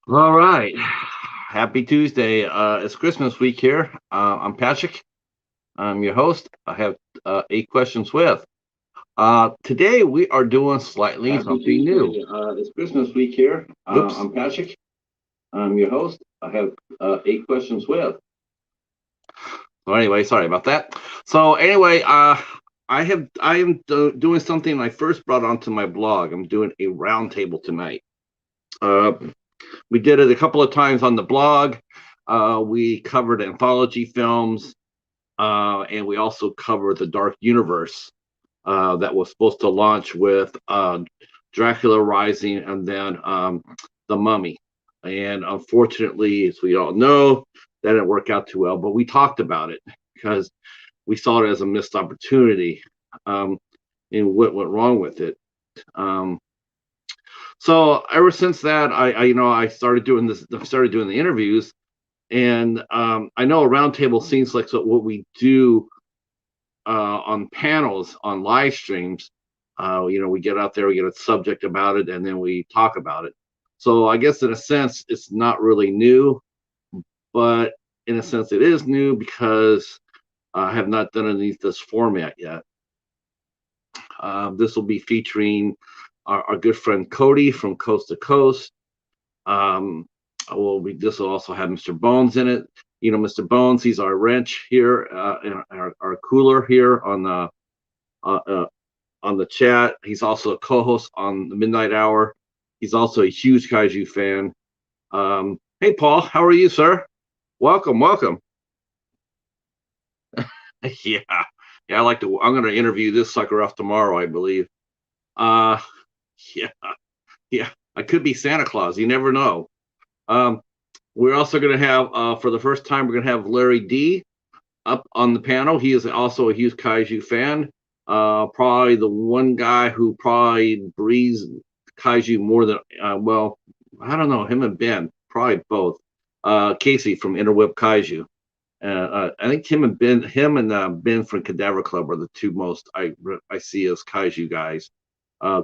All right. Happy Tuesday. It's Christmas week here. I'm Patrick. I'm your host. I have 8 questions with. Today we are doing slightly Happy something new. Tuesday. It's Christmas week here. Oops. I'm Patrick. I'm your host. I have 8 questions with. So anyway, sorry about that. So anyway, I am doing something I first brought onto my blog. I'm doing a roundtable tonight. Uh, we did it a couple of times on the blog. We covered anthology films, and we also covered the Dark Universe that was supposed to launch with Dracula Rising and then The Mummy. And unfortunately, as we all know, that didn't work out too well. But we talked about it because we saw it as a missed opportunity, um, and what went wrong with it. Um, so ever since that, I started doing this. Started doing the interviews, and I know a roundtable seems like what we do on panels on live streams. We get out there, we get a subject about it, and then we talk about it. So I guess in a sense, it's not really new, but in a sense, it is new because I have not done it in this format yet. This will be featuring our good friend Cody from Coast to Coast. Um, this will also have Mr. Bones in it. You know, Mr. Bones, he's our wrench here, in our cooler here uh, uh, on the chat. He's also a co-host on the Midnight Hour. He's also a huge kaiju fan. Hey, Paul, how are you, sir? Welcome, welcome. Yeah, yeah. I like to. I'm going to interview this sucker off tomorrow, I believe. Uh, yeah, yeah. I could be Santa Claus. You never know. Um, we're also going to have, for the first time, we're going to have Larry D up on the panel. He is also a huge kaiju fan. Probably the one guy who probably breathes kaiju more than I don't know, him and Ben, probably both. Casey from Interwebkaiju. I think him and Ben from Cadaver Club are the two most I see as kaiju guys.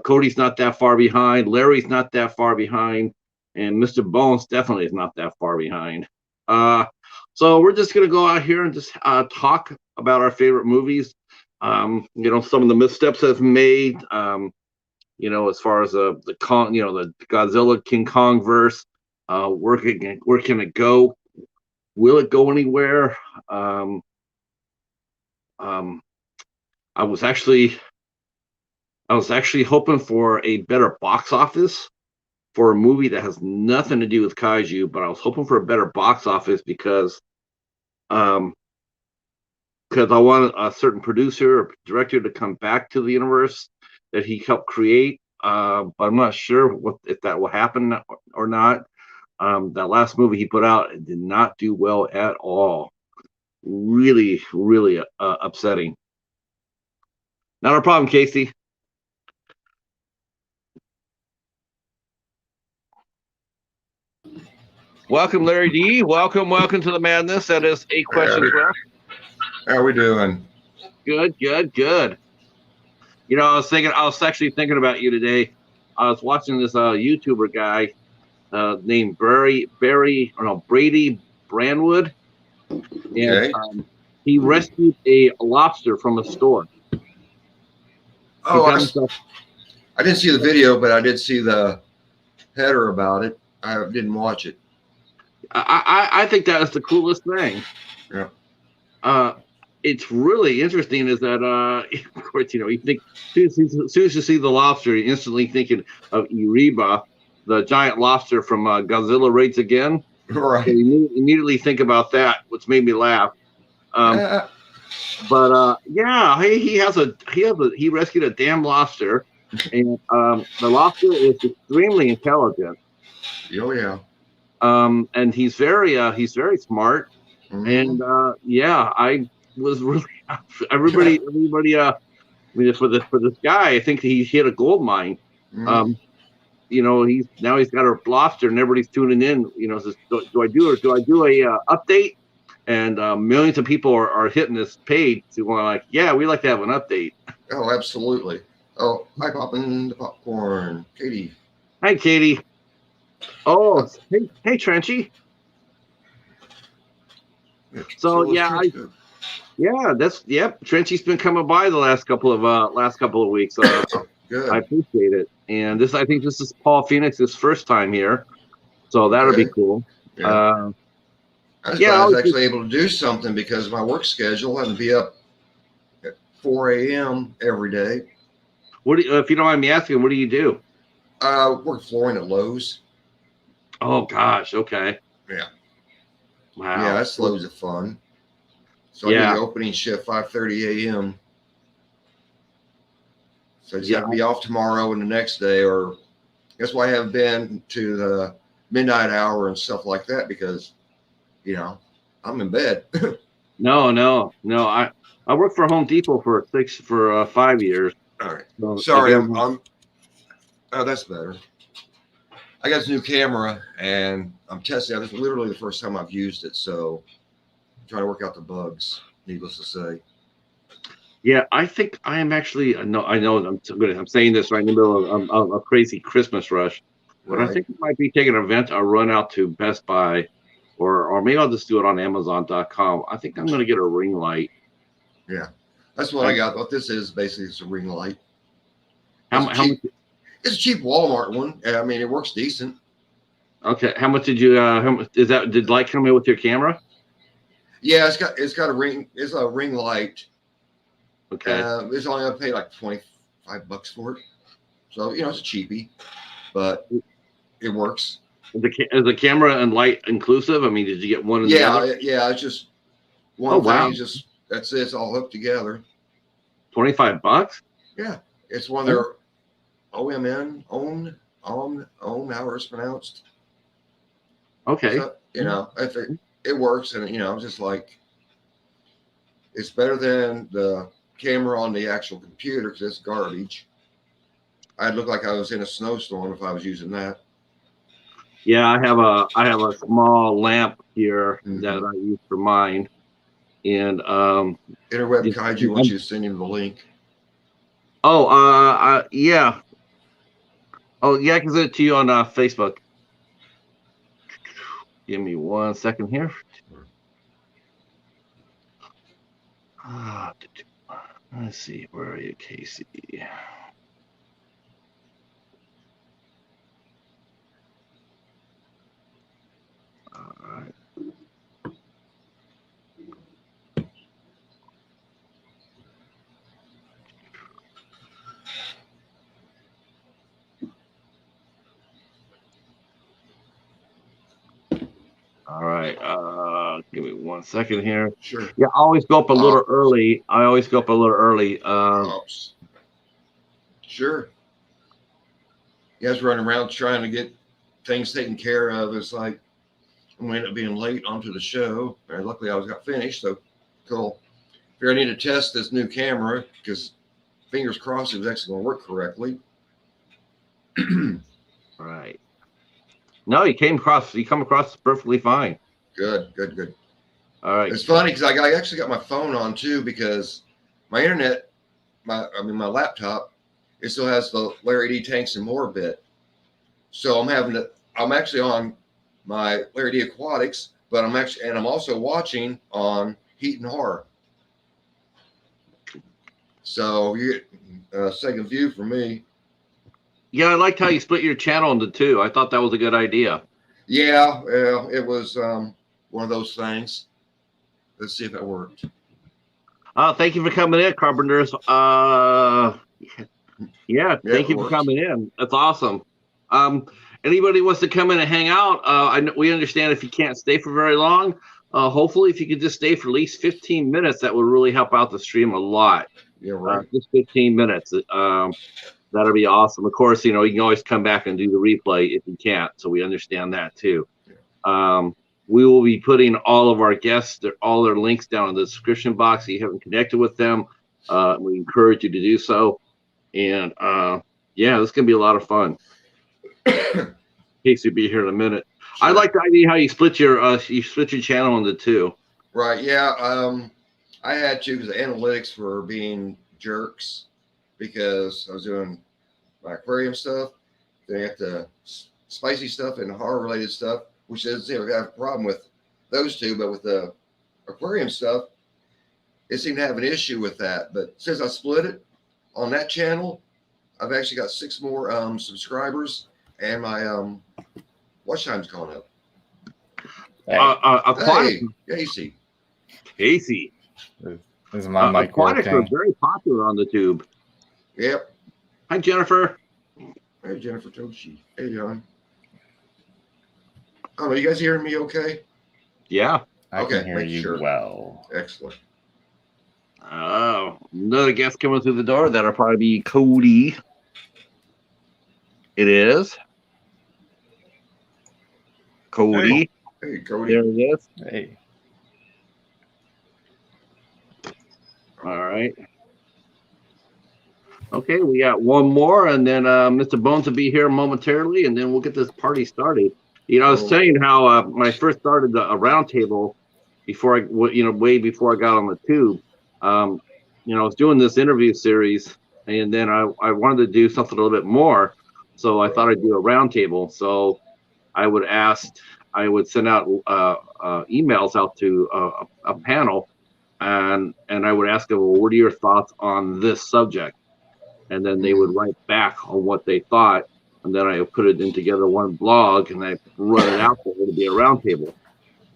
Cody's not that far behind. Larry's not that far behind, and Mr. Bones definitely is not that far behind. Uh, so we're just gonna go out here and just talk about our favorite movies. Some of the missteps that have made. As far as the Godzilla King Kong verse. Where can it go? Will it go anywhere? Um, um, I was actually I was actually hoping for a better box office for a movie that has nothing to do with kaiju, but I was hoping for a better box office um because I want a certain producer or director to come back to the universe that he helped create. But I'm not sure if that will happen or not. That last movie he put out did not do well at all. Really, really upsetting. Not a problem, Casey. Welcome, Larry D. Welcome to the madness. That is 8 questions left. How are we doing? Good, good, good. I was actually thinking about you today. I was watching this YouTuber guy named Brady Brandwood, and Okay. he rescued a lobster from a store. He Oh, got himself. I didn't see the video, but I did see the header about it. I didn't watch it. I think that is the coolest thing. Yeah. Uh, it's really interesting is that of course you think as soon as you see the lobster, you're instantly thinking of Iriba, the giant lobster from Godzilla Raids Again. So Right. you immediately think about that, which made me laugh. Um, Uh, but yeah, he rescued a damn lobster, and the lobster is extremely intelligent. oh yeah. And he's very smart. Mm-hmm. And yeah, I was really everybody. For this guy, I think he hit a gold mine. Mm-hmm. Um, he's got a lobster, and everybody's tuning in. Says, do I do or do I do a update? And millions of people are hitting this page to like, yeah, we like to have an update. Oh, absolutely. Oh, hi, popping the popcorn, Katie. Hi, Katie. Oh, hey, Trenchy. So yeah, good. Trenchy's been coming by the last couple of weeks. I Good. appreciate it. And I think this is Paul Phoenix's first time here, so that'll be Okay. cool. Yeah. I was glad I was actually able to do something because my work schedule had to be up at 4 a.m. every day. If you don't mind me asking, what do you do? Work flooring at Lowe's. Oh gosh, okay. Yeah. Wow. Yeah, that's loads of fun. So I do the opening shift 5:30 a.m. So I just have to be off tomorrow and the next day, or that's why I haven't been to the midnight hour and stuff like that because, I'm in bed. No. I worked for Home Depot for 5 years. All right. So Sorry, I'm. Oh, that's better. I got this new camera and I'm testing it. This is literally the first time I've used it, so I'm trying to work out the bugs. Needless to say. Yeah, I think I am actually. I know. I'm saying this right in the middle of a crazy Christmas rush, but I think I might be taking a run out to Best Buy, or maybe I'll just do it on Amazon.com. I think I'm going to get a ring light. Yeah, that's what I got. What this is basically is a ring light. How much? It's a cheap Walmart one. I mean, it works decent. Okay, how much did you? Did light come in with your camera? Yeah, it's got a ring. It's a ring light. Okay. It's only gonna pay like $25 for it. So it's a cheapie, but it works. Is the camera and light inclusive? I mean, did you get one? Yeah, it's just one thing. Wow. That's it. It's all hooked together. $25? Yeah, it's one of their OMN however it's pronounced. Okay. So, it works, and I'm just like, it's better than the camera on the actual computer because it's garbage. I'd look like I was in a snowstorm if I was using that. Yeah, I have a small lamp here that I use for mine, and Interwebkaiju wants you to send him the link. Yeah. Oh yeah, I can send it to you on Facebook. Give me 1 second here. Let's see, where are you, Casey? All right. All right. Give me 1 second here. Sure. Yeah, I always go up a little early. Sure. You guys running around trying to get things taken care of. It's like I'm going to end up being late onto the show. And luckily, I got finished. So cool. If I need to test this new camera, because fingers crossed it was actually going to work correctly. Right. No, you come across perfectly fine. Good. All right. It's funny because I actually got my phone on too because my internet, my laptop, it still has the Larry D Tanks and More bit. So I'm actually on my Larry D Aquatics, but I'm also watching on Heat and Horror. So you get a second view for me. Yeah, I liked how you split your channel into two. I thought that was a good idea. Yeah, it was one of those things. Let's see if it worked. Thank you for coming in, Carpenters. Thank you for coming in. That's awesome. Anybody wants to come in and hang out? We understand if you can't stay for very long. Hopefully, if you could just stay for at least 15 minutes, that would really help out the stream a lot. Yeah, right. Just 15 minutes. That'll be awesome. Of course, you can always come back and do the replay if you can't. So we understand that too. We will be putting all of our guests, all their links down in the description box. If you haven't connected with them, we encourage you to do so. And this is gonna be a lot of fun. Casey will be here in a minute. Sure. I like the idea how you split your channel into two. Right. Yeah. I had to because the analytics were being jerks because I was doing my aquarium stuff. Then I have to spicy stuff and horror related stuff, which doesn't seem to have a problem with those two, but with the aquarium stuff, it seemed to have an issue with that. But since I split it on that channel, I've actually got 6 more subscribers, and my watch time's gone up. Aquatic, Hey, Casey. Casey. Is my mic Aquatics are working? very popular on the tube. Yep. Hi, Jennifer. Hey, Jennifer Toshi. Hey, John. Oh, are you guys hearing me okay? Yeah. I Okay, can hear make you sure. well. Excellent. Oh, another guest coming through the door. That'll probably be Cody. It is. Cody. Hey, Cody. There he is. Hey. All right. Okay, we got one more, and then Mr. Bones will be here momentarily, and then we'll get this party started. You know, I was saying how when I first started a roundtable, before way before I got on the tube, I was doing this interview series, and then I wanted to do something a little bit more, so I thought I'd do a roundtable. So I would send out emails out to a panel, and I would ask them, well, what are your thoughts on this subject? And then they would write back on what they thought, and then I put it in together one blog, and I run it out there to be a roundtable.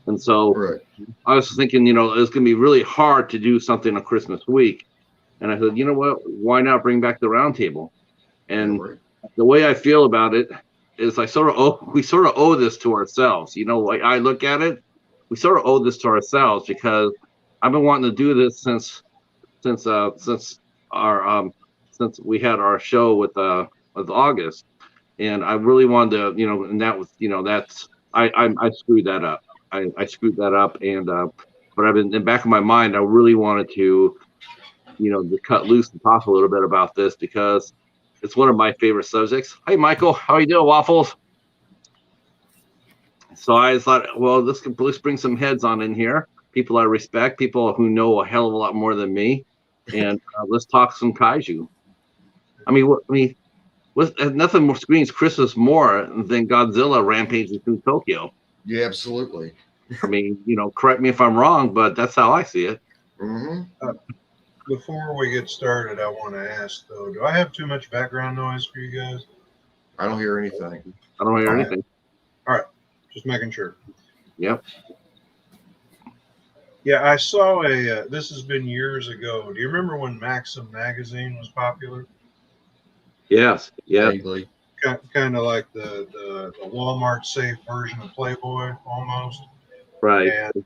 And so Right. I was thinking, it's going to be really hard to do something on Christmas week. And I said, you know what? Why not bring back the roundtable? And the way I feel about it is we sort of owe this to ourselves. Like I look at it, we sort of owe this to ourselves, because I've been wanting to do this since we had our show with August, and I really wanted to, and that was, I screwed that up. I screwed that up, and but I've been in the back of my mind, I really wanted to, to cut loose and talk a little bit about this, because it's one of my favorite subjects. Hey, Michael, how you doing, Waffles? So I thought, well, let's bring some heads on in here, people I respect, people who know a hell of a lot more than me, and let's talk some kaiju. Nothing more screams Christmas more than Godzilla rampaging through Tokyo. Yeah, absolutely. Correct me if I'm wrong, but that's how I see it. Mm-hmm. Before we get started, I want to ask, though, do I have too much background noise for you guys? I don't hear anything. I don't hear anything. All right, just making sure. Yep. Yeah, I saw this has been years ago. Do you remember when Maxim magazine was popular? Yes. Yeah. Vaguely. Kind of like the Walmart safe version of Playboy, almost. Right. And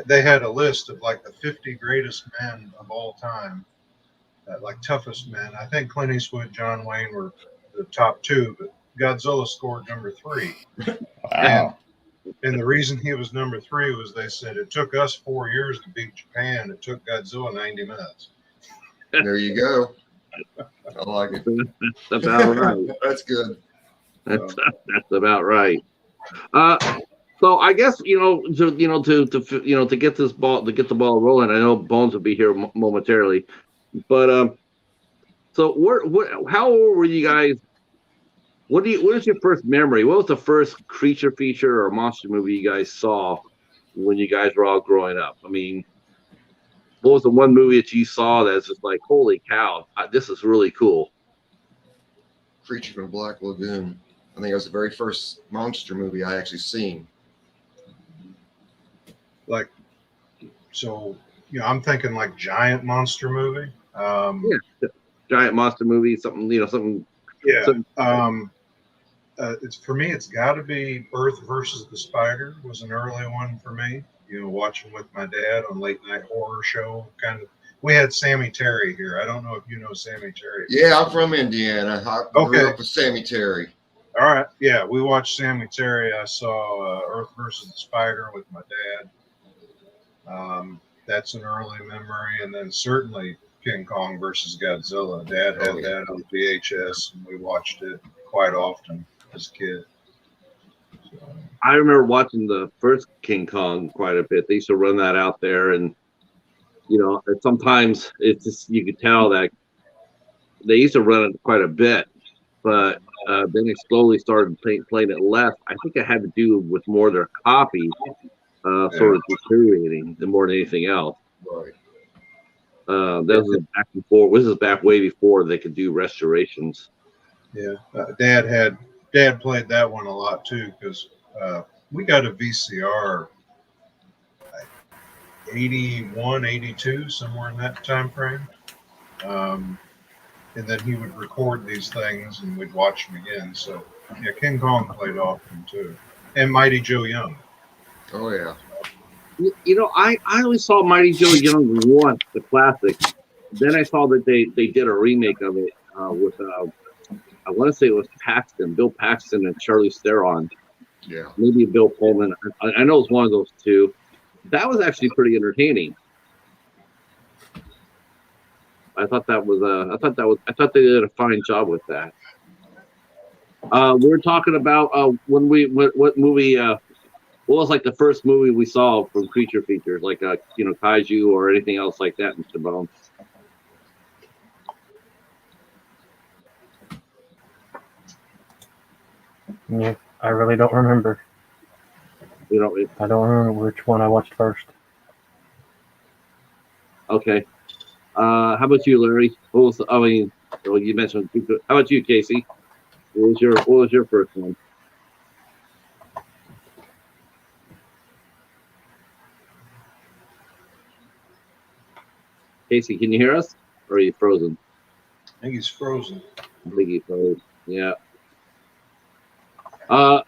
they had a list of like the 50 greatest men of all time, like toughest men. I think Clint Eastwood, John Wayne were the top 2, but Godzilla scored number 3. Wow. And the reason he was number 3 was they said it took us 4 years to beat Japan. It took Godzilla 90 minutes. There you go. I like it. That's about right. That's good. That's about right. So I guess to get the ball rolling. I know Bones will be here momentarily, but so how old were you guys? What is your first memory? What was the first creature feature or monster movie you guys saw when you guys were all growing up? What was the one movie that you saw that's just like, holy cow, this is really cool? Creature from Black Lagoon. I think it was the very first monster movie I actually seen. Like, so, I'm thinking like giant monster movie. Giant monster movie, something. Yeah. Something. It's for me. It's got to be Earth versus the Spider was an early one for me. Watching with my dad on late night horror show. Kind of. We had Sammy Terry here. I don't know if you know Sammy Terry. Yeah, I'm from Indiana. I grew up with Sammy Terry. All right. Yeah, we watched Sammy Terry. I saw Earth versus the Spider with my dad. That's an early memory, and then certainly King Kong versus Godzilla. Dad had that on VHS, and we watched it quite often as a kid. I remember watching the first King Kong quite a bit. They used to run that out there, and and sometimes it's just, you could tell that they used to run it quite a bit, but then they slowly started playing it less. I think it had to do with more of their copies sort of deteriorating than more than anything else. Right. This is back before. This is back way before they could do restorations. Yeah, Dad played that one a lot too because we got a VCR, 81, 82, somewhere in that time frame. And then he would record these things and we'd watch them again. So yeah, King Kong played often too, and Mighty Joe Young. Oh yeah. You know, I only saw Mighty Joe Young once, the classic. Then I saw that they did a remake of it with I want to say it was Bill Paxton and Charlize Theron. Yeah. Maybe Bill Pullman. I know it's one of those two. That was actually pretty entertaining. I thought they did a fine job with that. We were talking about what movie. What was like the first movie we saw from Creature Features, like Kaiju or anything else like that, Mr. Bone? Yeah, I really don't remember. I don't remember which one I watched first. Okay. How about you, Larry? You mentioned. How about you, Casey? What was your first one? Casey, can you hear us? Or are you frozen? I think he's frozen. I think he froze. Yeah. He'll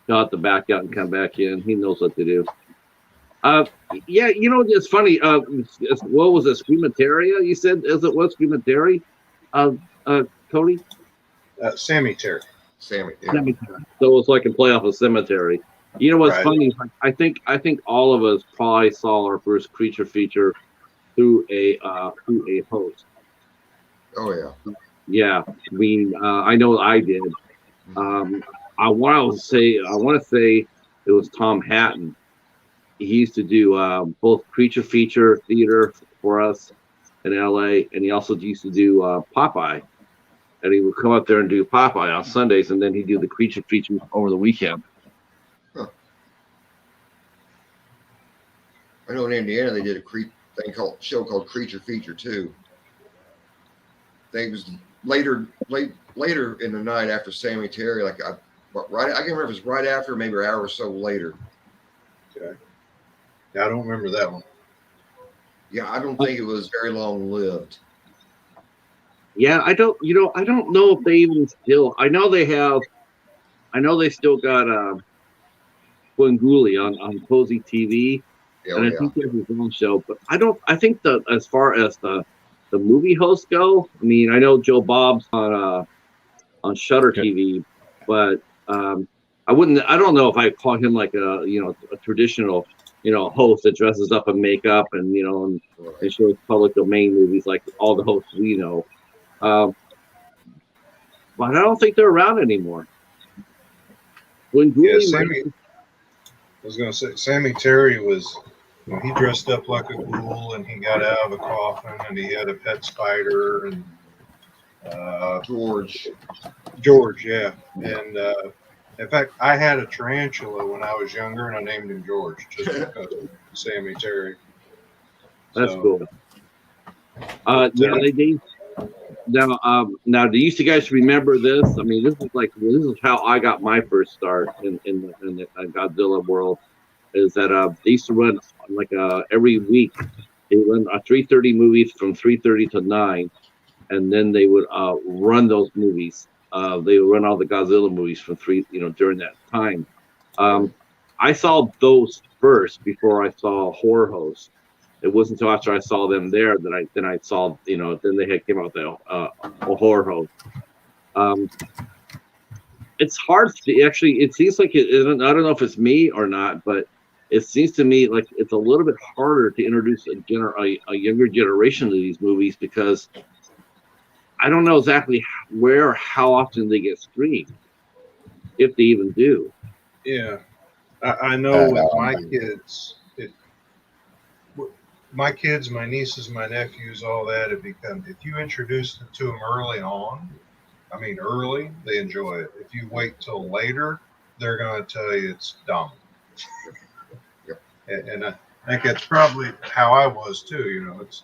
have to back out and come back in. He knows what to do. Yeah, it's funny. What was it, Screamataria? You said, is it what, Screamataria? Cody? Sammy Terry. Sammy. Yeah. So it's like a play off a cemetery. You know what's Right. funny? I think all of us probably saw our first Creature Feature through a host. Oh yeah. Yeah, I know I did. I want to say it was Tom Hatton. He used to do both Creature Feature theater for us in LA, and he also used to do Popeye. And he would come up there and do Popeye on Sundays, and then he'd do the Creature Feature over the weekend. Huh. I know in Indiana they did a show called Creature Feature too. It was later in the night after Sammy Terry, I can't remember if it was right after, maybe an hour or so later. Okay. Yeah, I don't remember that one. Yeah, I don't think it was very long lived. Yeah, I don't know if they even still. I know they still got Swinguli on Cozy TV, and I think there's his own show. But I think as far as the movie hosts go, I mean, I know Joe Bob's on Shutter TV, but I don't know if I call him like a traditional host that dresses up in makeup and and shows public domain movies like all the hosts we know. But I don't think they're around anymore. I was going to say, Sammy Terry was, he dressed up like a ghoul and he got out of a coffin and he had a pet spider and George, yeah. And in fact, I had a tarantula when I was younger and I named him George just because of Sammy Terry. That's cool. Now, do you guys remember this? I mean, this is how I got my first start in the Godzilla world. Is that they used to run every week. They run 3:30 movies from 3:30 to 9, and then they would run those movies. They would run all the Godzilla movies from during that time. I saw those first before I saw Horror Host. It wasn't until after I saw them there that I saw, then they had came out with a Horror Host. It's hard to actually, it seems like I don't know if it's me or not, but it seems to me like it's a little bit harder to introduce a younger generation to these movies because I don't know exactly where or how often they get streamed, if they even do. Yeah, I know with my kids, my nieces, my nephews, all that, if you introduce it to them early on, I mean, early, they enjoy it. If you wait till later, they're going to tell you it's dumb. Yep. And I think that's probably how I was too. You know, it's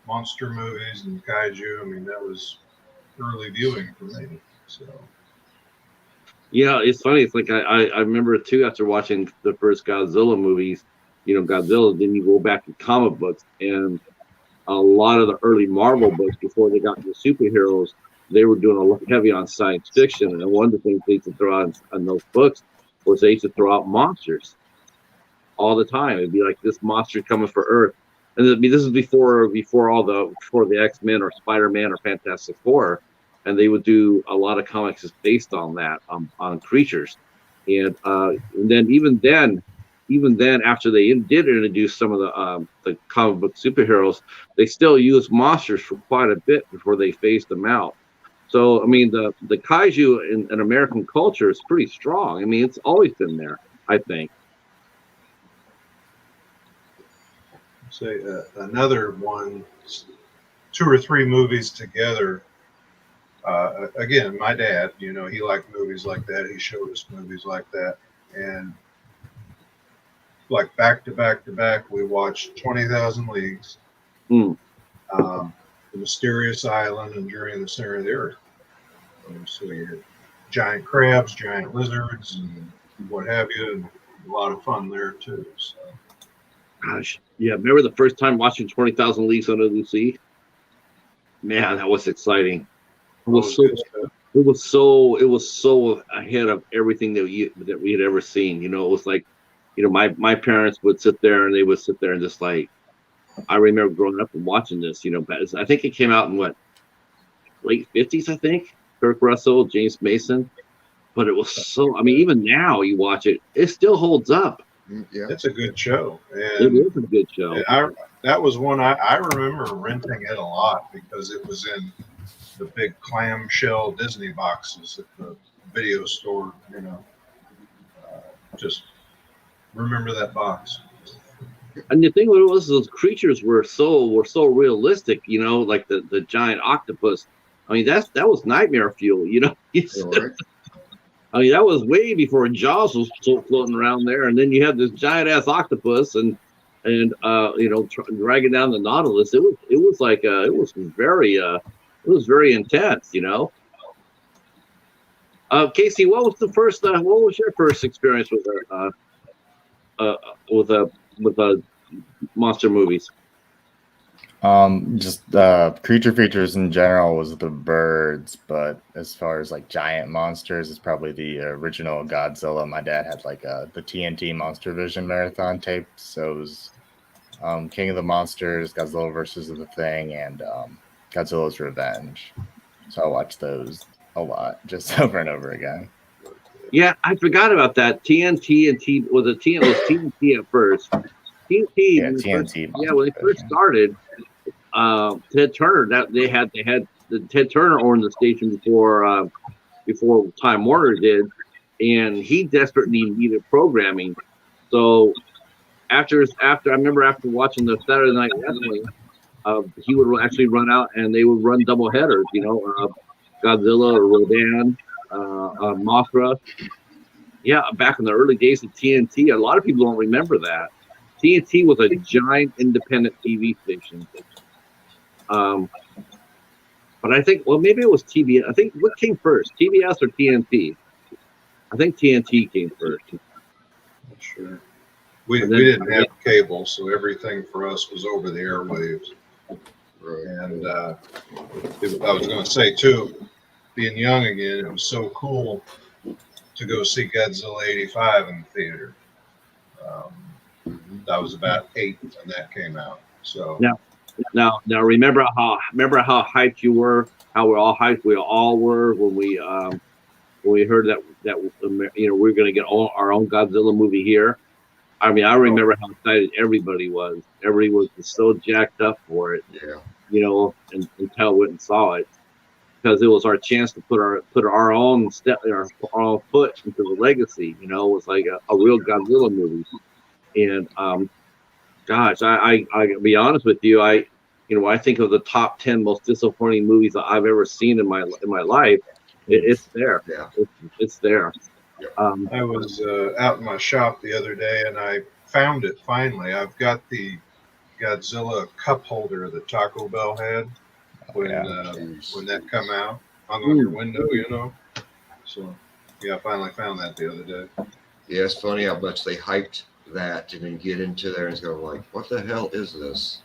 monster movies and kaiju. I mean, that was early viewing for me. So Yeah, it's funny. It's like I remember too after watching the first Godzilla movies, Godzilla, then you go back to comic books and a lot of the early Marvel books before they got into superheroes, they were doing a lot heavy on science fiction. And one of the things they used to throw out on those books was they used to throw out monsters all the time. It'd be like this monster coming for Earth. And this is before the X-Men or Spider-Man or Fantastic Four. And they would do a lot of comics just based on that, on creatures. And then even then, after they did introduce some of the comic book superheroes, they still used monsters for quite a bit before they phased them out. So, I mean, the kaiju in American culture is pretty strong. I mean, it's always been there, I think. say another one, 2 or 3 movies together. Again, my dad, he liked movies like that. He showed us movies like that. And like back to back to back, we watched 20,000 Leagues, The Mysterious Island, and Journey the Center of the Earth. So you had giant crabs, giant lizards, and what have you, and a lot of fun there too. So. Gosh, yeah. Remember the first time watching 20,000 Leagues Under the Sea? Man, that was exciting. It was so ahead of everything that we had ever seen. It was like, my parents would sit there and they would sit there and just like, I remember growing up and watching this. But I think it came out in late 50s. I think Kirk Russell, James Mason. But it was so. I mean, even now you watch it, it still holds up. Yeah, it's a good show. And it is a good show. That was one I remember renting it a lot because it was in the big clamshell Disney boxes at the video store. Just remember that box. And the thing was, those creatures were so realistic. Like the giant octopus. I mean, that was nightmare fuel. right. I mean, that was way before Jaws was floating around there, and then you had this giant ass octopus and dragging down the Nautilus. It was very intense. Casey, what was your first experience with monster movies? Just creature features in general was the birds, but as far as like giant monsters, it's probably the original Godzilla. My dad had the TNT Monster Vision marathon taped, so it was King of the Monsters, Godzilla versus the Thing, and Godzilla's Revenge. So I watched those a lot, just over and over again. Yeah, I forgot about that. TNT and T was TNT at first. TNT, yeah, TNT. When they first started, Ted Turner. They had the Ted Turner owned the station before Time Warner did, and he desperately needed programming. So after watching the Saturday Night Wrestling, he would actually run out and they would run double headers. Godzilla, Rodan, Mothra. Yeah, back in the early days of TNT, a lot of people don't remember that. TNT was a giant independent TV station. But I think, maybe it was TBS. I think what came first, TBS or TNT? I think TNT came first. Not sure. We didn't have cable, so everything for us was over the airwaves. Right. And I was going to say too, being young again, it was so cool to go see Godzilla 85 in the theater. I was about 8 when that came out. So now remember how hyped you were, how we all were when we heard that we were going to get our own Godzilla movie here. I mean, I remember how excited everybody was. Everybody was so jacked up for it. Yeah. Until we went and saw it, because it was our chance to put our own foot into the legacy. It was like a real Godzilla movie. And gosh, I gotta be honest with you, when I think of the top 10 most disappointing movies that I've ever seen in my life, it's there. Yeah. It's there. I was out in my shop the other day and I found it finally. I've got the Godzilla cup holder that Taco Bell had when that come out, hung on your window, So yeah, I finally found that the other day. Yeah, it's funny how much they hyped that and then get into there and go like, what the hell is this?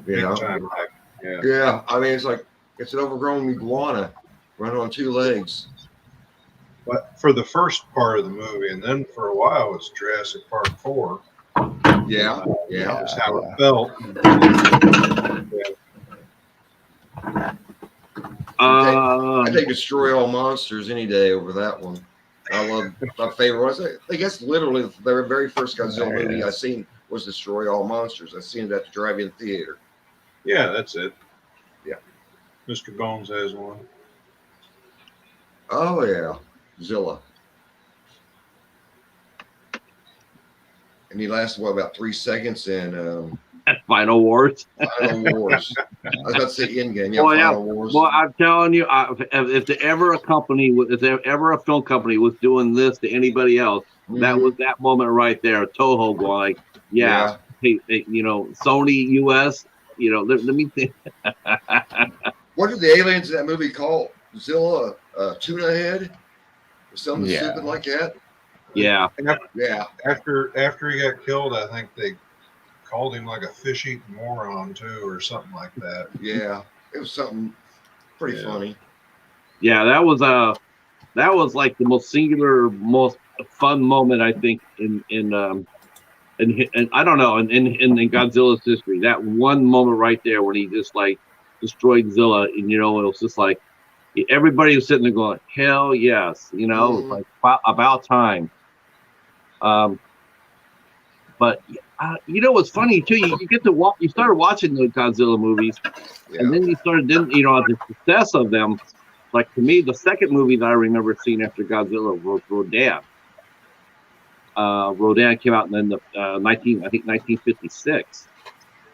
Big time hype. Yeah. Yeah, I mean, it's like, it's an overgrown iguana running on two legs. But for the first part of the movie, and then for a while, it's Jurassic Park 4. Yeah, That was how it felt. I take Destroy All Monsters any day over that one. I love my favorite one. I guess literally the very first Godzilla movie I seen was Destroy All Monsters. I seen it at the drive-in theater. Yeah, that's it. Yeah. Mr. Bones has one. Oh yeah, Zilla. And he lasted about 3 seconds in Final Wars. Final Wars. I was about to say Endgame. Yeah, Well, Final Wars. Well, I'm telling you, if there ever a film company was doing this to anybody else, that was that moment right there. Toho going like, hey, Sony US, let me think. What did the aliens in that movie call Zilla? Tuna head? Or something stupid like that? Yeah. After he got killed, I think they called him like a fish-eating moron too, or something like that. Yeah, it was something pretty funny. Yeah, that was like the most singular, most fun moment I think in I don't know in Godzilla's history. That one moment right there when he just like destroyed Zilla, and it was just like everybody was sitting there going, "Hell yes!" It was like about time. But what's funny too? You get to watch. You started watching the Godzilla movies, and then you started. The success of them. Like to me, the second movie that I remember seeing after Godzilla was Rodan. Rodan came out in the 1956.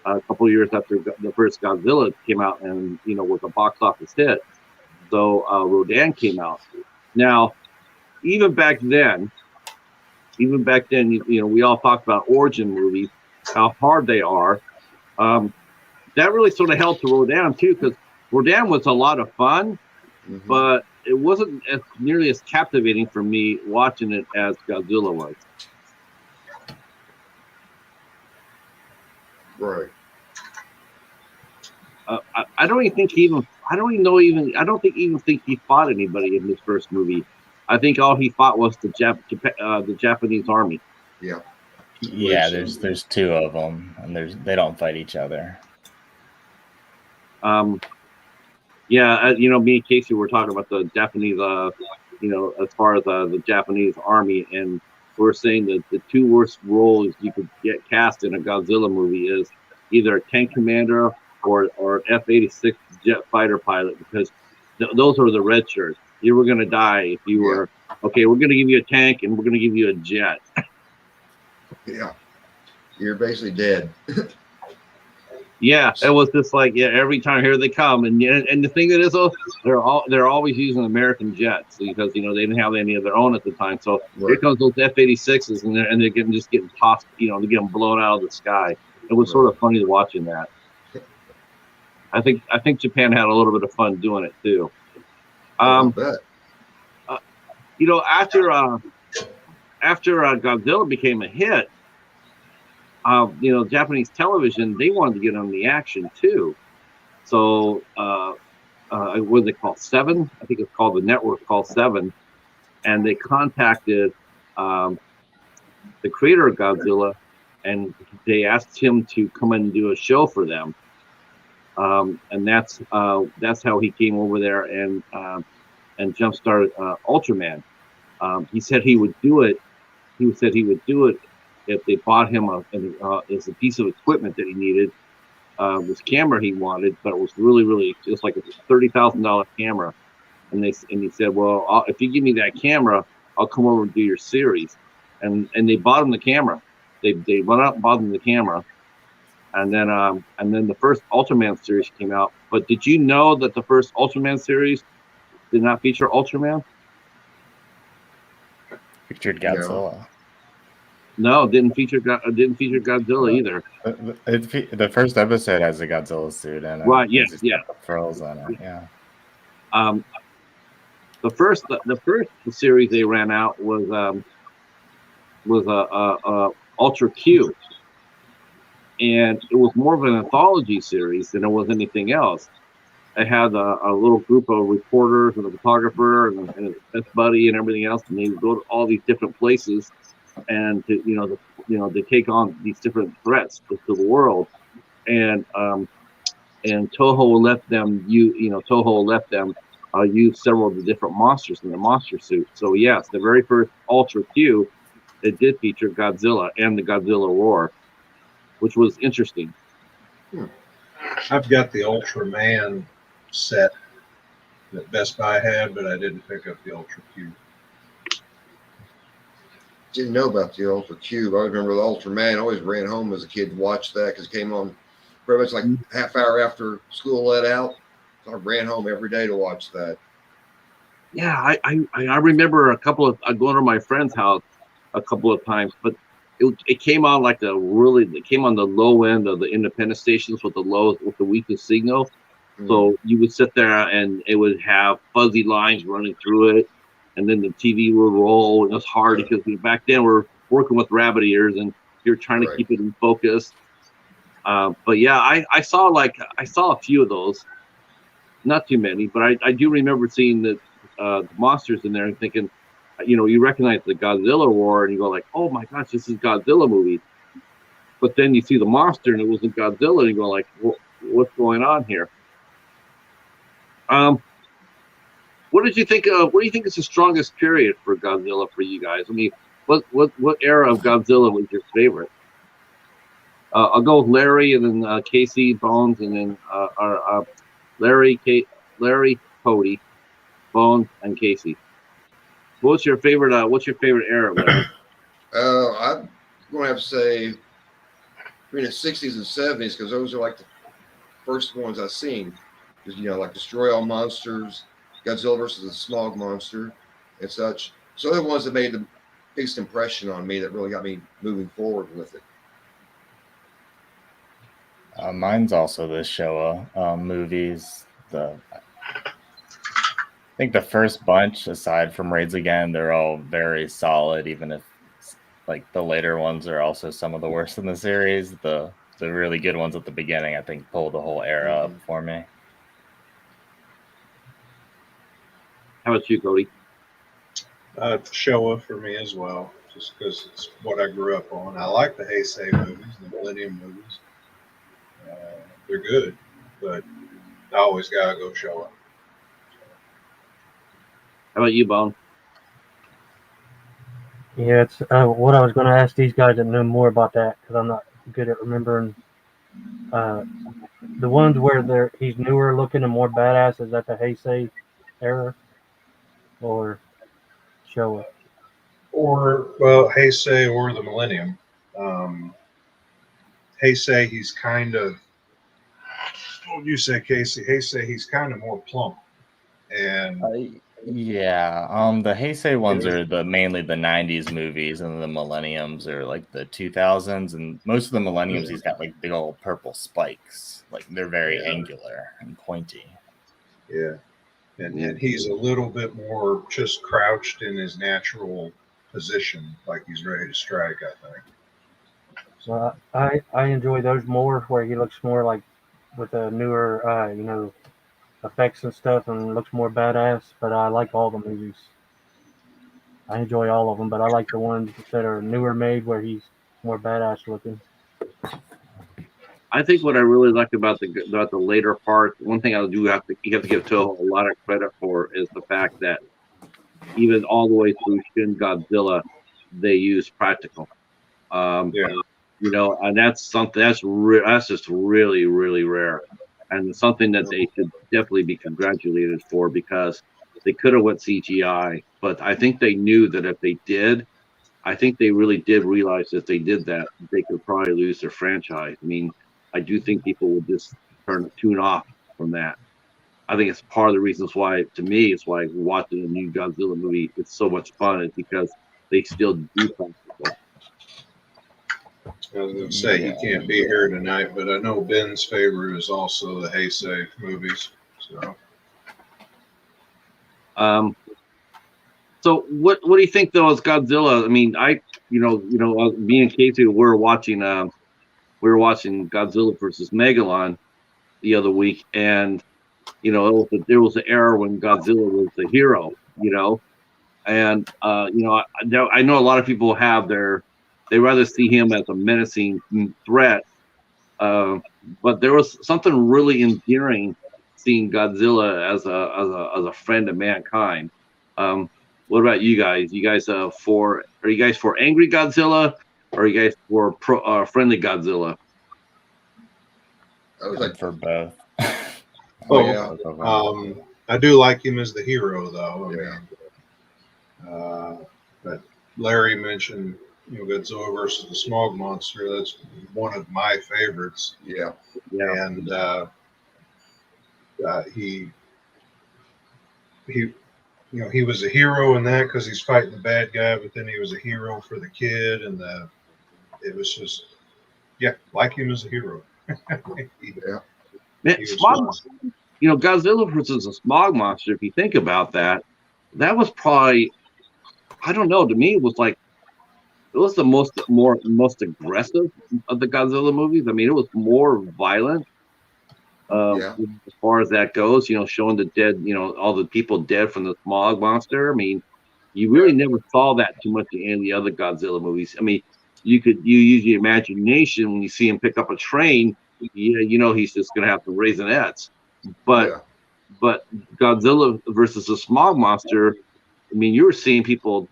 A couple of years after the first Godzilla came out, and was a box office hit. So Rodan came out. Now, even back then, we all talked about origin movies, how hard they are. That really sort of held to Rodan too, because Rodan was a lot of fun, but it wasn't as nearly as captivating for me watching it as Godzilla was. Right. I don't think he fought anybody in his first movie. I think all he fought was the Japanese army. Yeah. Yeah, there's two of them, and they don't fight each other. Me and Casey were talking about the Japanese, as far as the Japanese army, and we're saying that the two worst roles you could get cast in a Godzilla movie is either a tank commander or F-86 jet fighter pilot, because those are the red shirts. You were going to die if you were, okay, we're going to give you a tank and we're going to give you a jet. Yeah. You're basically dead. Yeah, it was just like, every time here they come. And the thing that is, they're always using American jets because, they didn't have any of their own at the time. So here comes those F-86s and they're getting tossed, they get them blown out of the sky. It was sort of funny watching that. I think Japan had a little bit of fun doing it too. After Godzilla became a hit, Japanese television, they wanted to get on the action too. So what was it called? Seven? I think it's called the network called Seven, and they contacted the creator of Godzilla, and they asked him to come and do a show for them. And that's how he came over there and jump started Ultraman. He said he would do it. He said he would do it if they bought him as a piece of equipment that he needed, this camera he wanted, but it was really just like a $30,000 camera. And he said, well, if you give me that camera, I'll come over and do your series. And they bought him the camera. They went out and bought him the camera. and then the first Ultraman series came out. But did you know that the first Ultraman series did not feature Ultraman? Featured No. Godzilla. No, didn't feature Godzilla either. The first episode has a Godzilla suit in it. Right, yeah, It's just yeah. got the frills on it. Yeah. The first series they ran out was Ultra Q, and it was more of an anthology series than it was anything else. It had a little group of reporters and a photographer and his best buddy and everything else, and they would go to all these different places and to take on these different threats to the world. And Toho let them use several of the different monsters in the monster suit. So yes, the very first Ultra Q, it did feature Godzilla and the Godzilla Roar, which was interesting. I've got the Ultraman set that Best Buy had, but I didn't pick up the Ultra Cube. Didn't know about the Ultra Cube. I remember the Ultraman. I always ran home as a kid to watch that because it came on pretty much like half hour after school let out. So I ran home every day to watch that. Yeah, I remember going to my friend's house a couple of times, but it came on it came on the low end of the independent stations with the weakest signal. So you would sit there and it would have fuzzy lines running through it, and then the TV would roll, and it was hard because back then we're working with rabbit ears and you're trying to keep it in focus. But yeah, I saw a few of those, not too many, but I do remember seeing the monsters in there and thinking, you recognize the Godzilla War and you go like, oh my gosh, this is Godzilla movie. But then you see the monster and it wasn't Godzilla and you go like, what's going on here? What did you think of? What do you think is the strongest period for Godzilla for you guys? I mean, what era of Godzilla was your favorite? I'll go with Larry and then Casey, Bones, and then Larry, Cody, Bones, and Casey. What's your favorite era, Larry? I'm going to have to say between the 60s and 70s because those are like the first ones I've seen. Because, like Destroy All Monsters, Godzilla versus the Smog Monster, and such. So they're the ones that made the biggest impression on me that really got me moving forward with it. Mine's also the Showa movies. I think the first bunch, aside from Raids Again, they're all very solid, even if like the later ones are also some of the worst in the series. The really good ones at the beginning, I think, pull the whole era up for me. How about you, Cody? Showa for me as well, just because it's what I grew up on. I like the Heisei movies, the Millennium movies. They're good, but I always gotta go Showa. How about you, Bone? Yeah, it's what I was going to ask these guys that know more about that because I'm not good at remembering. The ones where he's newer looking and more badass, is that the Heisei era or Showa? Heisei or the Millennium. Heisei, he's kind of. What would you say, Casey? Heisei, he's kind of more plump, and the Heisei ones are mainly the 90s movies, and the Millenniums are like the 2000s, and most of the Millenniums he's got like big old purple spikes, like they're very angular and pointy. Yeah, and he's a little bit more just crouched in his natural position, like he's ready to strike, I think. So I enjoy those more, where he looks more like with a newer effects and stuff, and looks more badass. But I like all the movies. I enjoy all of them, but I like the ones that are newer made, where he's more badass looking. I think what I really like about the later part, one thing you have to give Toho a lot of credit for is the fact that even all the way through Shin Godzilla, they use practical. And that's something that's just really, really rare, and something that they should definitely be congratulated for, because they could have went CGI, but I think they knew that if they did, I think they really did realize that if they did that, they could probably lose their franchise. I mean, I do think people will just tune off from that. I think it's part of the reasons why, to me, it's why watching a new Godzilla movie it's so much fun is because they still do practical. I was going to say he can't be here tonight, but I know Ben's favorite is also the Heisei movies. So what do you think though as Godzilla? I mean, me and Casey we were watching Godzilla versus Megalon the other week, and there was an era when Godzilla was the hero, and I know a lot of people they rather see him as a menacing threat, but there was something really endearing seeing Godzilla as a friend of mankind. What about you guys? You guys are you guys for angry Godzilla, or are you guys for friendly Godzilla? I was like, for both. I do like him as the hero, though. But Larry mentioned, Godzilla versus the Smog Monster. That's one of my favorites. Yeah. And he was a hero in that because he's fighting the bad guy, but then he was a hero for the kid, and it was just, like him as a hero. Man, Godzilla versus the Smog Monster. If you think about that, that was probably, I don't know. To me, it was the most aggressive of the Godzilla movies. I mean, it was more violent. As far as that goes, showing the dead, all the people dead from the Smog Monster. I mean, you really never saw that too much in any of the other Godzilla movies. I mean, you use your imagination when you see him pick up a train. He's just gonna have some raisinets. But Godzilla versus the Smog Monster, I mean, you were seeing people,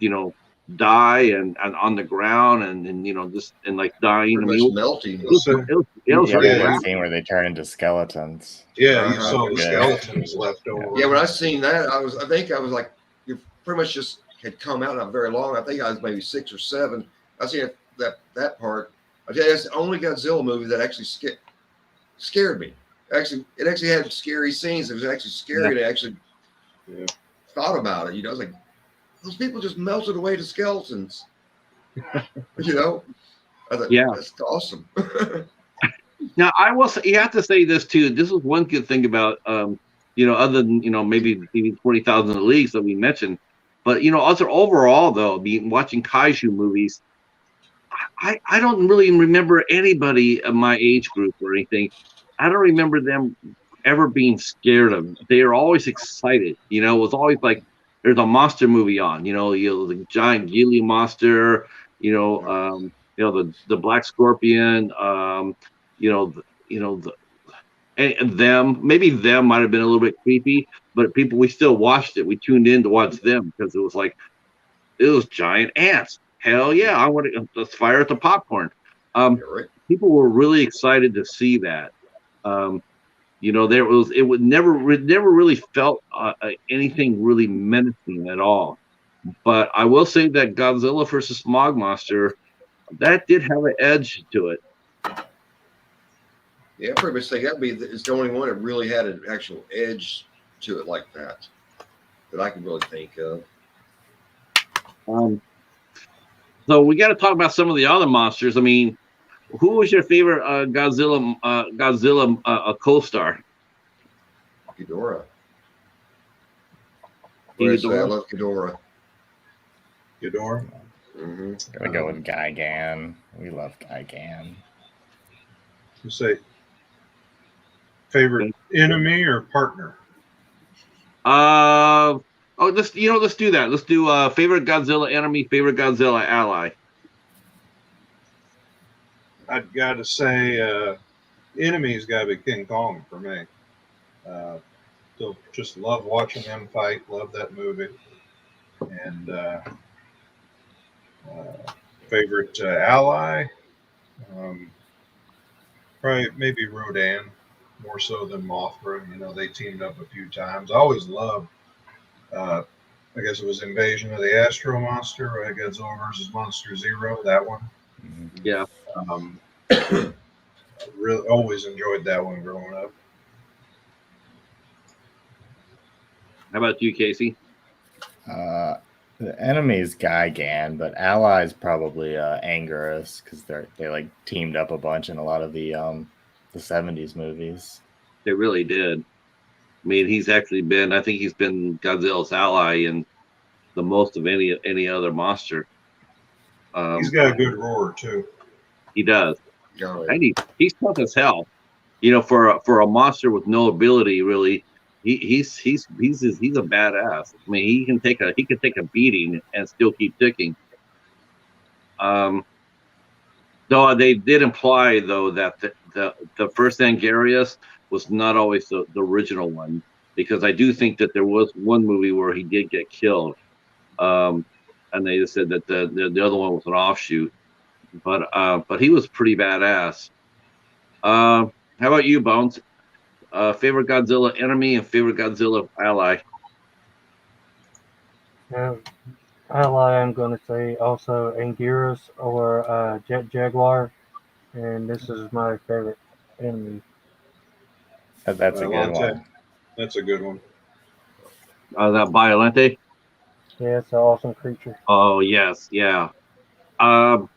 die and on the ground and just like dying. I mean, melting. It was that scene where they turn into skeletons. Yeah, you saw the skeletons left over. Yeah, when I seen that, I think I was like, you pretty much just had come out not very long. I think I was maybe 6 or 7. I seen that part. I tell you, that's the only Godzilla movie that actually scared me. It actually had scary scenes. It was actually scary to actually thought about it. I was like, those people just melted away to skeletons. I thought, that's awesome. Now, I will say, you have to say this too. This is one good thing about, other than, maybe 20,000 Leagues that we mentioned, but, also overall though, watching kaiju movies, I don't really remember anybody of my age group or anything. I don't remember them ever being scared of them. They are always excited. It was always like there's a monster movie on. The giant Gila monster. The black scorpion. And them. Maybe them might have been a little bit creepy, but we still watched it. We tuned in to watch them because it was giant ants. Hell yeah! let's fire at the popcorn. People were really excited to see that. It never really felt anything really menacing at all. But I will say that Godzilla versus Smog Monster, that did have an edge to it. Yeah, pretty much think it's the only one that really had an actual edge to it like that I can really think of. So we got to talk about some of the other monsters. I mean, who was your favorite Godzilla co-star? Ghidorah. I love Ghidorah. Ghidorah? Mm-hmm. Gotta go with Gigan. We love Gigan. You say favorite enemy or partner? Let's do that. Let's do favorite Godzilla enemy, favorite Godzilla ally. I'd got to say, enemy's got to be King Kong for me. So just love watching him fight. Love that movie. And favorite ally, probably maybe Rodan, more so than Mothra. They teamed up a few times. I always loved. I guess it was Invasion of the Astro Monster, Godzilla versus Monster Zero. That one. Yeah. Really, always enjoyed that one growing up. How about you, Casey? The enemy is Gigan, but allies probably Anguirus because they like teamed up a bunch in a lot of the 70s movies. They really did. I mean, he's actually been. I think he's been Godzilla's ally in the most of any other monster. He's got a good roar too. He does, Oh, and he's tough as hell. You know, for a monster with no ability, really, he's a badass. I mean, he can take a beating and still keep ticking. Though they did imply though that the first Angarius was not always the original one, because I do think that there was one movie where he did get killed, and they just said that the other one was an offshoot. But he was pretty badass. How about you, Bones? Favorite Godzilla enemy and favorite Godzilla ally? Yeah, ally, I'm going to say also Anguirus or Jet Jaguar, and this is my favorite enemy. That's a good Lante, one. that's a good one. That Violente. Yeah, it's an awesome creature. Oh yes, yeah. Um,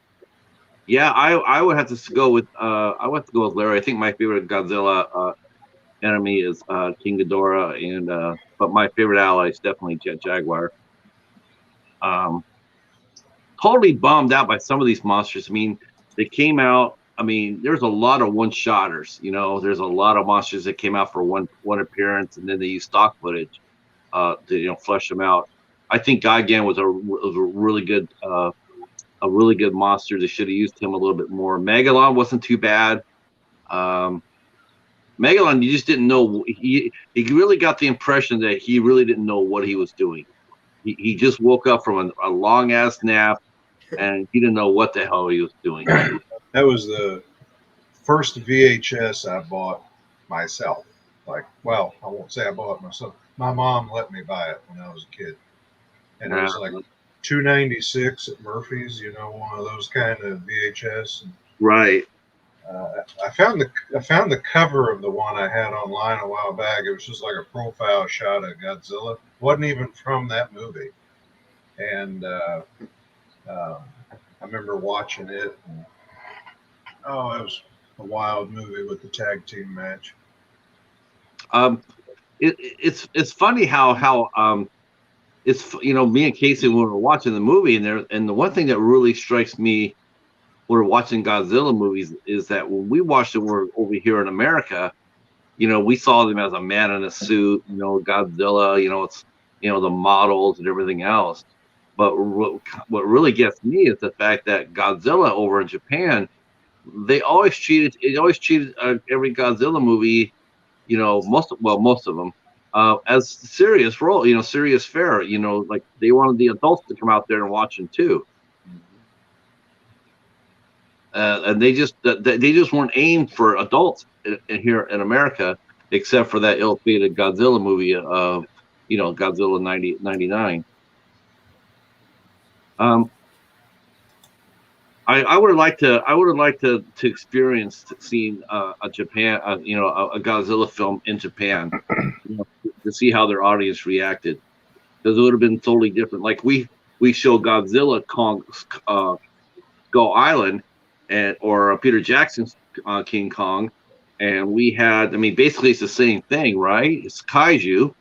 yeah, I would have to go with Larry. I think my favorite Godzilla enemy is King Ghidorah, and but my favorite ally is definitely Jet Jaguar. Um, totally bummed out by some of these monsters. I mean, they came out. I mean, there's a lot of one-shotters. You know, there's a lot of monsters that came out for one appearance, and then they use stock footage to flesh them out. I think Gigan was a really good monster. They should have used him a little bit more. Megalon wasn't too bad. Um, Megalon, you just didn't know. He really got the impression that he really didn't know what he was doing. He just woke up from a long ass nap, and he didn't know what the hell he was doing. That was the first VHS I bought myself. Like, well, I won't say I bought it myself. My mom let me buy it when I was a kid, and it was like $2.96 at Murphy's. You know, one of those kind of VHS. Right. I found the cover of the one I had online a while back. It was just like a profile shot of Godzilla. Wasn't even from that movie, and I remember watching it. And, oh, it was a wild movie with the tag team match. It's funny how it's me and Casey when we're watching the movie and the one thing that really strikes me when we're watching Godzilla movies is that when we watched it we're over here in America, we saw them as a man in a suit, Godzilla, it's the models and everything else. But what really gets me is the fact that Godzilla over in Japan, they always treated every Godzilla movie, most of them, as serious role, serious fare. Like they wanted the adults to come out there and watch them too, and they just weren't aimed for adults here in America, except for that ill-fated Godzilla movie, Godzilla 99. I would have liked to experience seeing a Japan, a Godzilla film in Japan, to see how their audience reacted, because it would have been totally different. Like we show Godzilla Kong, Skull Island, or Peter Jackson's King Kong, and we had, I mean, basically it's the same thing, right? It's kaiju,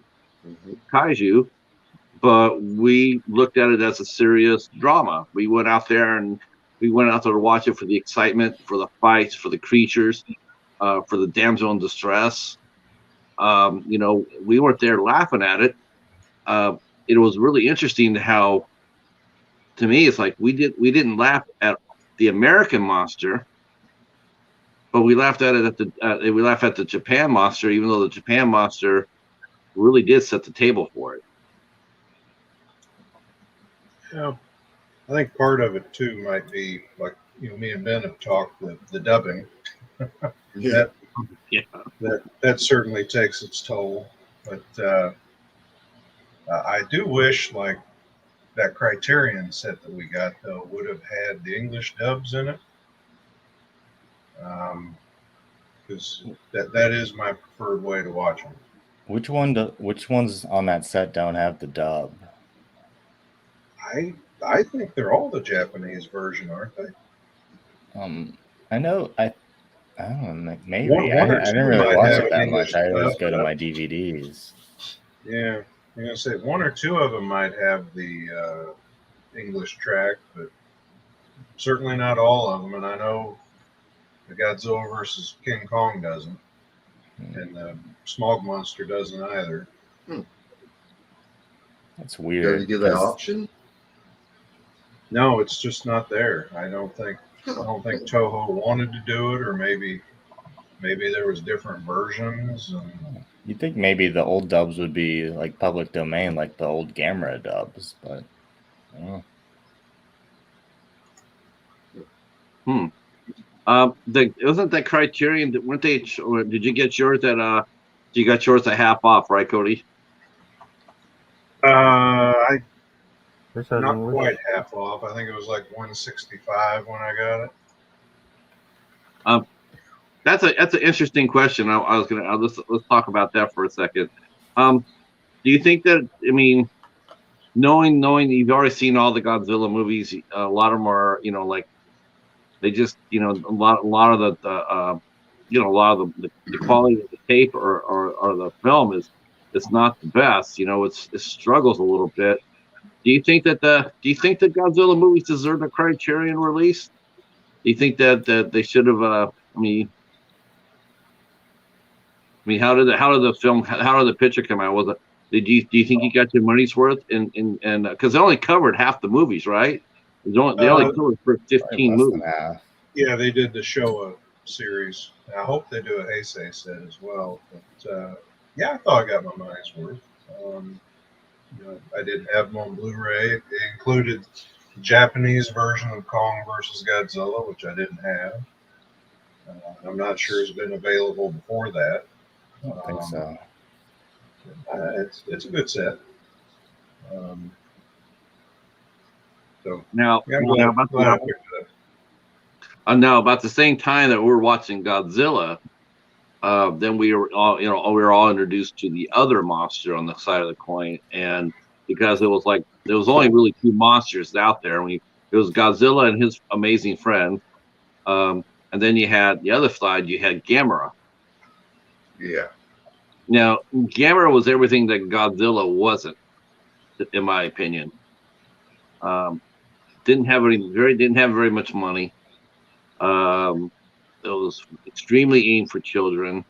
but we looked at it as a serious drama. We went out there to watch it for the excitement, for the fights, for the creatures, for the damsel in distress. We weren't there laughing at it. It was really interesting how, to me, it's like we didn't laugh at the American monster, but we laughed at it we laughed at the Japan monster, even though the Japan monster really did set the table for it. Yeah, I think part of it too might be like me and Ben have talked the dubbing. Yeah. That certainly takes its toll, but I do wish like that Criterion set that we got though would have had the English dubs in it. because that is my preferred way to watch them. Which ones on that set don't have the dub? I think they're all the Japanese version, aren't they? I know. I don't know. Maybe One or I two didn't really might watch have it that English much. I always dub, go to but my DVDs. yeah, I'm gonna say one or two of them might have the English track, but certainly not all of them. And I know the Godzilla versus King Kong doesn't, and the Smog Monster doesn't either. That's So weird. you give that 'cause- option? No, it's just not there. I don't think Toho wanted to do it, or maybe there was different versions. And You'd think maybe the old dubs would be like public domain, like the old Gamera dubs, but I don't know. Wasn't that Criterion? Weren't they? Or did you get yours at? You got yours at half off, right, Cody? I This has not English. quite half off. I think it was like 165 when I got it. That's an interesting question. Let's talk about that for a second. Do you think that, I mean, knowing you've already seen all the Godzilla movies, a lot of them are, like they just, a lot of the the quality of the tape or the film it's not the best. It struggles a little bit. Do you think that the Godzilla movies deserve a Criterion release? Do you think that they should have? How did the picture come out? Do you think you got your money's worth? And because they only covered half the movies, right? They only covered for 15 Probably less movies. than half. Yeah, they did the Showa series. I hope they do a Heisei set as well. But yeah, I thought I got my money's worth. I didn't have them on Blu-ray. It included the Japanese version of Kong versus Godzilla, which I didn't have. I'm not sure it's been available before that. I don't think so. It's a good set. So Now, yeah, I'm now, glad I picked it up. now about the same time that we're watching Godzilla, then we were all introduced to the other monster on the side of the coin, and because there was only really two monsters out there. It was Godzilla and his amazing friend, and then you had the other side. You had Gamera. Yeah. Now, Gamera was everything that Godzilla wasn't, in my opinion. Didn't have very much money. It was extremely aimed for children.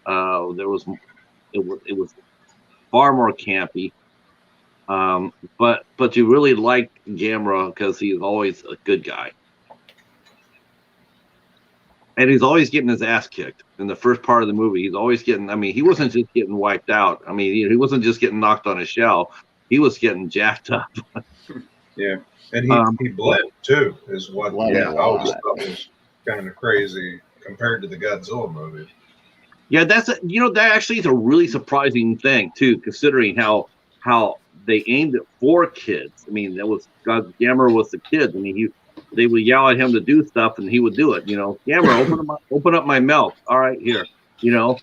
It was far more campy. But you really liked Gamera because he's always a good guy. And he's always getting his ass kicked in the first part of the movie. He's always getting, he wasn't just getting wiped out. He wasn't just getting knocked on his shell. He was getting jacked up. Yeah, and he bled too, is what Bled I a always lot. thought was kind of crazy compared to the Godzilla movie. Yeah, that actually is a really surprising thing too, considering how they aimed it for kids. Gamera was the kid. They would yell at him to do stuff, and he would do it. Gamera, open up my mouth. All right, here. But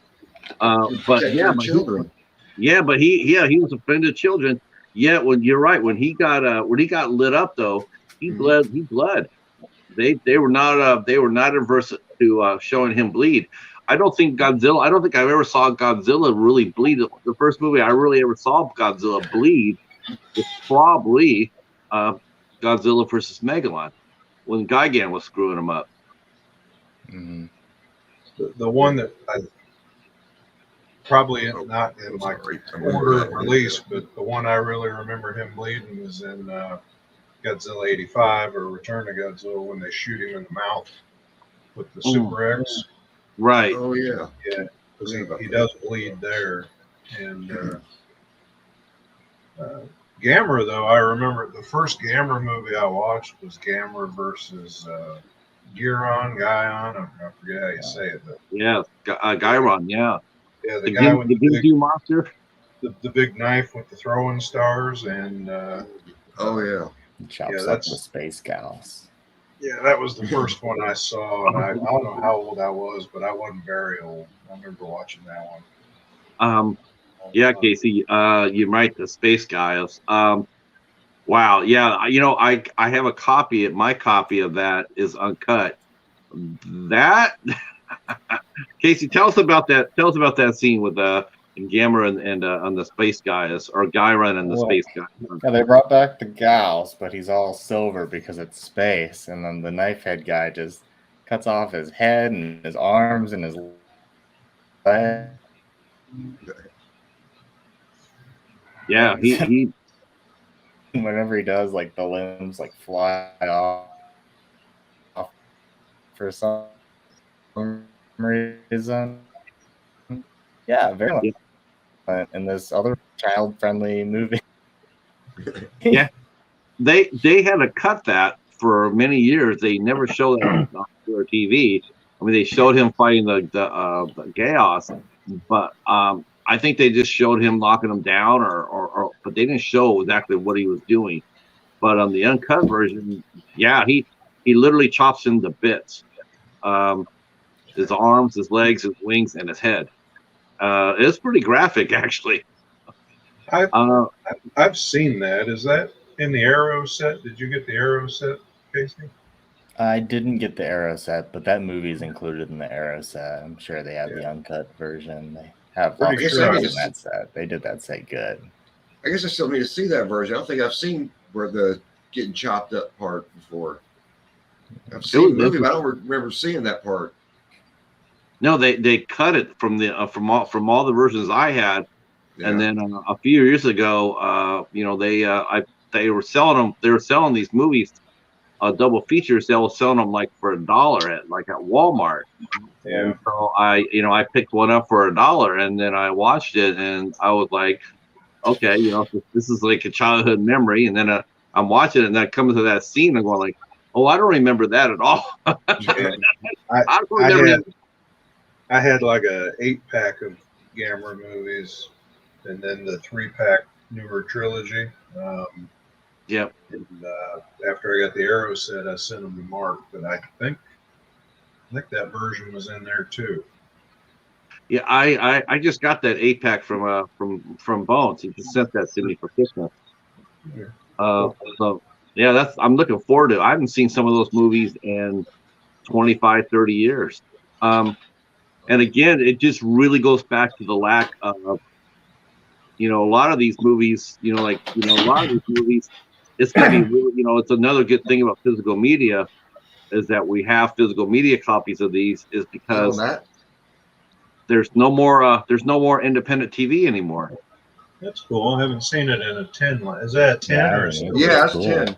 yeah, children. but he was a friend of children. Yeah, you're right, when he got lit up though, he bled. They were not averse to showing him bleed. I don't think I ever saw Godzilla really bleed. The first movie I really ever saw Godzilla bleed was probably Godzilla versus Megalon, when Gigan was screwing him up. Mm-hmm. The one that I probably not in my order of release, but the one I really remember him bleeding was in Godzilla 85 or Return of Godzilla, when they shoot him in the mouth with the Super X. Right. Oh yeah. Yeah, because he does bleed there. And Gamera, though, I remember the first Gamera movie I watched was Gamera versus Giron, I forget how you say it. But Yeah, Gyron. Yeah. yeah, the guy with the Ginju monster. the big knife with the throwing stars, and Oh yeah. Chops Yeah, up that's- the space cows. Yeah, that was the first one I saw, and I don't know how old I was, but I wasn't very old. I remember watching that one. Yeah, Casey, you're right. The space guys. Wow. Yeah. I have a copy. My copy of that is uncut. That Casey, tell us about that. Tell us about that scene with Gamma and on the space guys, or Gyron and the Well, space guy. Yeah, they brought back the Gauss, but he's all silver because it's space. And then the knife head guy just cuts off his head and his arms and his leg. Yeah, he Whenever he does, like the limbs like fly off for some reason. Yeah, very much. In this other child-friendly movie. Yeah. They had to cut that for many years. They never showed it on their TV. I mean, they showed him fighting the chaos, but I think they just showed him knocking him down, but they didn't show exactly what he was doing. But on the uncut version, yeah, he literally chops him to bits. His arms, his legs, his wings, and his head. It's pretty graphic, actually. I've seen that. Is that in the Arrow set? Did you get the Arrow set, Casey? I didn't get the Arrow set, but that movie is included in the Arrow set. I'm sure they have the uncut version. They have all Pretty the sure shows in that set. They did that set good. I guess I still need to see that version. I don't think I've seen where the getting chopped up part before. I've seen the movie, but I don't remember seeing that part. No, they cut it from the from all the versions I had, and then a few years ago, they were selling them. They were selling these movies, double features. They were selling them like for $1 at Walmart. Yeah. And so I picked one up for $1, and then I watched it, and I was like, okay, this is like a childhood memory. And then I'm watching it, and then I come to that scene, and I'm going like, oh, I don't remember that at all. I had like a 8-pack of Gamera movies, and then the 3-pack newer trilogy. Yep. And after I got the Arrow set, I sent them to Mark, but I think that version was in there too. Yeah, I just got that 8-pack from Bones. He just sent that to me for Christmas. So yeah, I'm looking forward to it. I haven't seen some of those movies in 25, 30 years. And again, it just really goes back to the lack of, a lot of these movies, a lot of these movies, it's going to be really, it's another good thing about physical media is that we have physical media copies of these is because there's no more independent TV anymore. That's cool. I haven't seen it in a 10. Is that a 10 or a 6? Yeah, it's 10.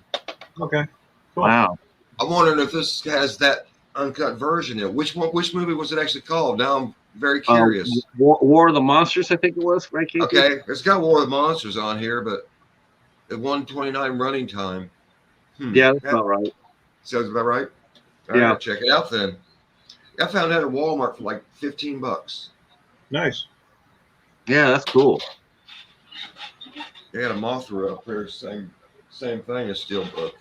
Okay. Cool. Wow. I'm wondering if this has that uncut version in it. Which movie was it actually called? Now I'm very curious. War of the Monsters, I think it was, right, Casey? Okay, it's got War of the Monsters on here, but at 1:29 running time. Yeah, that's about right. Sounds about right. All right, check it out then. I found that at Walmart for like $15. Nice. Yeah, that's cool. They had a Mothra up there, same thing as Steelbook.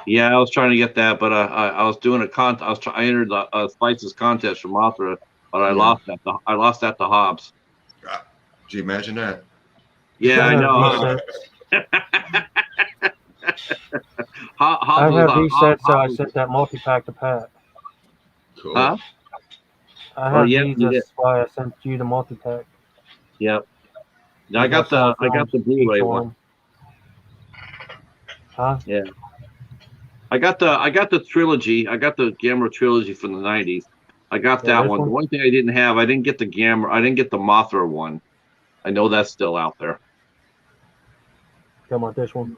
Yeah, I was trying to get that, but I was doing I entered the Spices contest for Mothra, but I lost that. I lost that to Hobbs. Do you imagine that? Yeah, I know. I have these sets, so I sent that multi-pack to Pat. Cool. Huh? I have these, that's why I sent you the multi-pack. Yep. I got the Blu-ray one. Huh? Yeah. I got the trilogy. I got the Gamera trilogy from the 90s. I got that one. The one thing I didn't have, I didn't get the Mothra one. I know that's still out there. Talking about this one?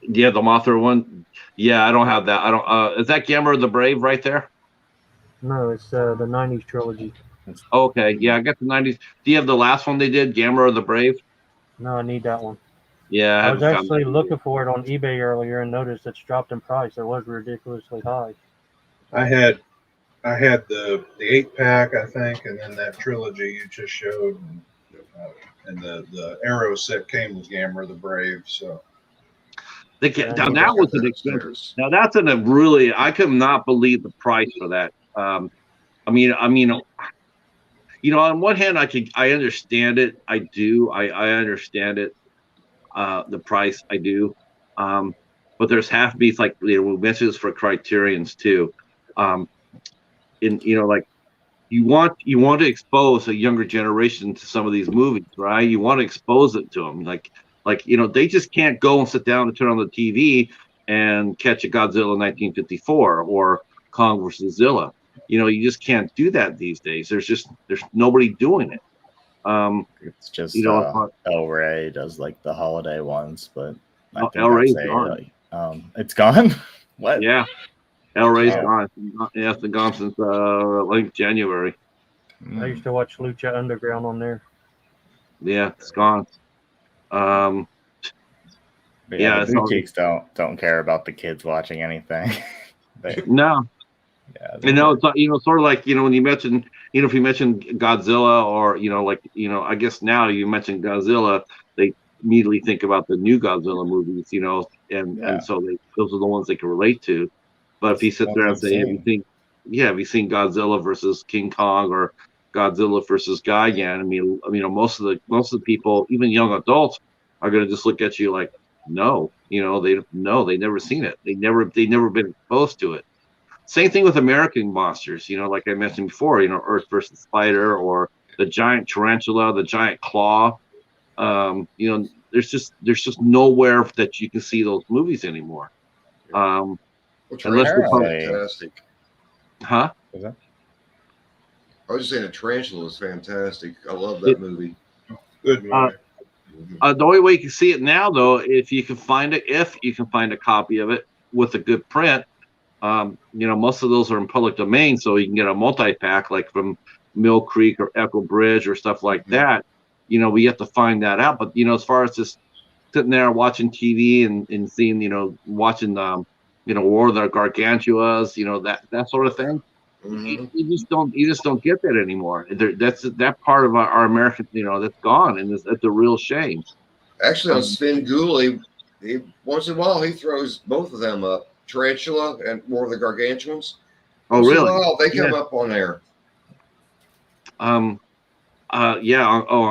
Yeah, the Mothra one. Yeah, I don't have that. I don't. Is that Gamera the Brave right there? No, it's the 90s trilogy. Okay, yeah, I got the 90s. Do you have the last one they did, Gamera the Brave? No, I need that one. Yeah, I was actually looking for it on eBay earlier and noticed it's dropped in price. It was ridiculously high. I had the 8-pack, I think, and then that trilogy you just showed, and the Arrow set came with Gamera the Brave. So Now that was an expensive. Now that's a really, I could not believe the price for that. I mean, on one hand, I understand it. I do. I understand it. The price, I do. But there's half to be like, we mentioned this for Criterions too. Like you want to expose a younger generation to some of these movies, right? You want to expose it to them, like they just can't go and sit down and turn on the TV and catch a Godzilla 1954 or Kong versus Zilla. You just can't do that these days. There's nobody doing it. It's just El Rey does like the holiday ones, but I think El Rey's gone. It's gone. What? Yeah, El Rey's gone. Yeah, it's been gone since like January. I used to watch Lucha Underground on there. Yeah, it's gone. The geeks don't care about the kids watching anything. No. Yeah, it's sort of like when you mention if you mention Godzilla or I guess now you mention Godzilla, they immediately think about the new Godzilla movies, and so those are the ones they can relate to. But if you sit there and say, have you seen Godzilla versus King Kong or Godzilla versus Gigan? I mean, most of the people, even young adults, are going to just look at you like, no, they never seen it. They never been exposed to it. Same thing with American monsters, like I mentioned before, Earth versus Spider or the giant tarantula, the giant claw. There's just nowhere that you can see those movies anymore. Fantastic. Huh? I was just saying, a tarantula is fantastic. I love that movie. Good movie. The only way you can see it now, though, if you can find a copy of it with a good print. Most of those are in public domain, so you can get a multi-pack like from Mill Creek or Echo Bridge or stuff like that. We have to find that out. But as far as just sitting there watching TV and seeing, watching War of the Gargantuas, that sort of thing, you just don't get that anymore. That's that part of our American, that's gone, and it's a real shame. Actually, on Spin Gooley, once in a while he throws both of them up. Tarantula and War of the Gargantuans. Oh, really? They come up on there. On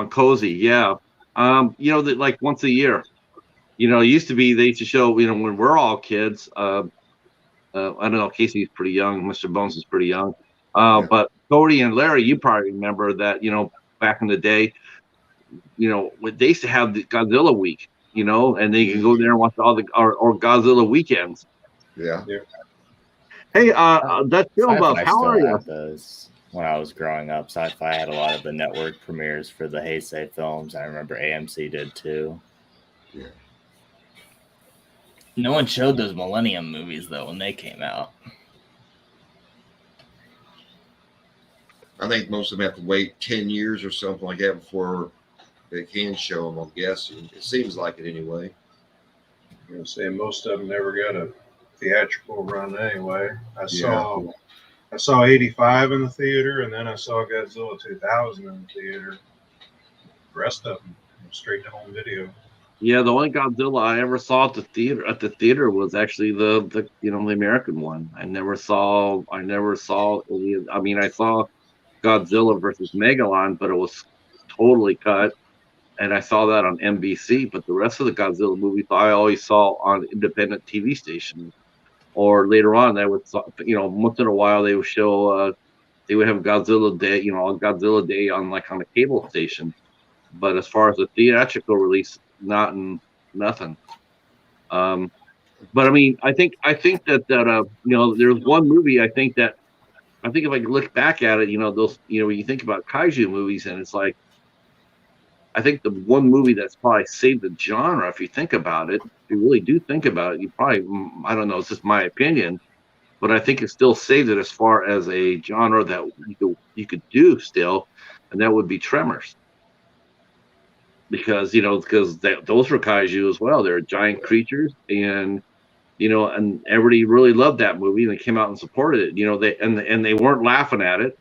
Cozy, yeah. That like once a year. It used to be they used to show, when we're all kids. I don't know, Casey's pretty young, Mr. Bones is pretty young. But Cody and Larry, you probably remember that, back in the day, they used to have the Godzilla week, and they can go there and watch all or Godzilla weekends. Yeah. Hey, that film about How Are You? Those when I was growing up. Sci-Fi had a lot of the network premieres for the Heisei films. I remember AMC did too. Yeah. No one showed those Millennium movies though when they came out. I think most of them have to wait 10 years or something like that before they can show them. I'm guessing. It seems like it anyway. I'm gonna say most of them never got a theatrical run anyway. I saw 85 in the theater, and then I saw Godzilla 2000 in the theater. The rest of them straight to home video. Yeah, the only Godzilla I ever saw at the theater was actually the American one. I never saw any. I mean, I saw Godzilla versus Megalon, but it was totally cut. And I saw that on NBC, but the rest of the Godzilla movies I always saw on independent TV stations. Or later on, they would, once in a while they would show, they would have Godzilla Day, Godzilla Day on a cable station. But as far as the theatrical release, nothing. But I mean, I think that there's one movie I think if I could look back at it, those, when you think about kaiju movies, and it's like, I think the one movie that's probably saved the genre, if you think about it, if you really do think about it, you probably, I don't know, it's just my opinion, but I think it still saved it as far as a genre that you could do still, and that would be Tremors. Because, those were kaiju as well. They're giant creatures, and, and everybody really loved that movie, and they came out and supported it, they weren't laughing at it.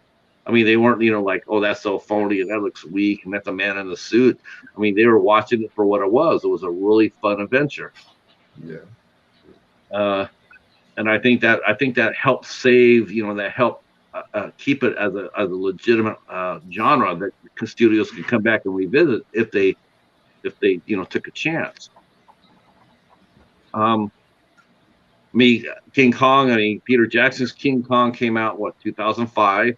I mean, they weren't, like, oh, that's so phony and that looks weak and that's a man in the suit. I mean, they were watching it for what it was. It was a really fun adventure. Yeah. And I think that helped save, that helped keep it as a legitimate genre that studios could come back and revisit if they took a chance. King Kong. I mean, Peter Jackson's King Kong came out 2005.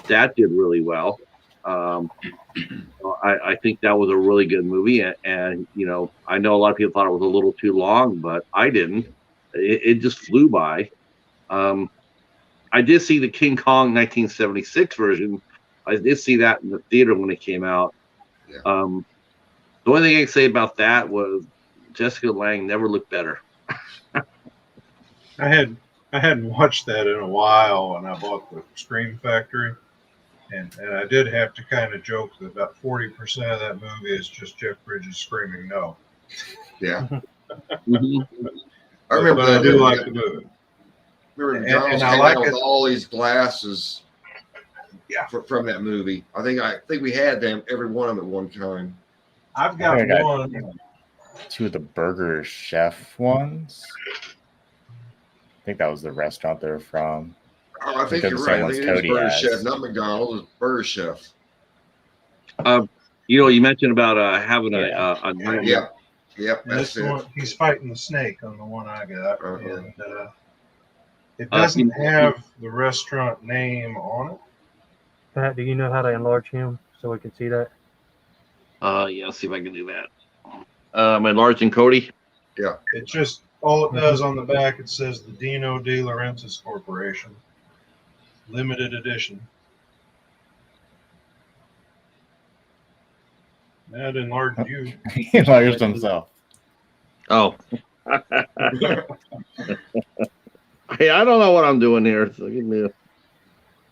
That did really well. I think that was a really good movie, and I know a lot of people thought it was a little too long, but I didn't. It just flew by. I did see the King Kong 1976 version. I did see that in the theater when it came out. Yeah. The only thing I can say about that was Jessica Lange never looked better. I hadn't watched that in a while when I bought the Scream Factory, and I did have to kind of joke that about 40% of that movie is just Jeff Bridges screaming no. Yeah. Mm-hmm. I remember but I do like the movie. Remember And Jones I came like out with it. all these glasses. Yeah. From that movie. I think we had them, every one of them at one time. I've got I got one. 2 of the Burger Chef ones. I think that was the restaurant they're from. Oh, I think they're you're the right. same I ones think it is Cody Burger has. Chef, not McDonald's. It's Burger Chef. You mentioned about having Yeah. a night. Yeah. Yep, And that's this it. one, he's fighting the snake on the one I got, Uh-huh. and it doesn't have the restaurant name on it. Pat, do you know how to enlarge him so we can see that? Yeah, let's see if I can do that. My large and Cody. It just all it does on the back. It says the Dino De Laurentiis Corporation, limited edition. That enlarged you. He enlarged himself. Oh. Hey, I don't know what I'm doing here. So give me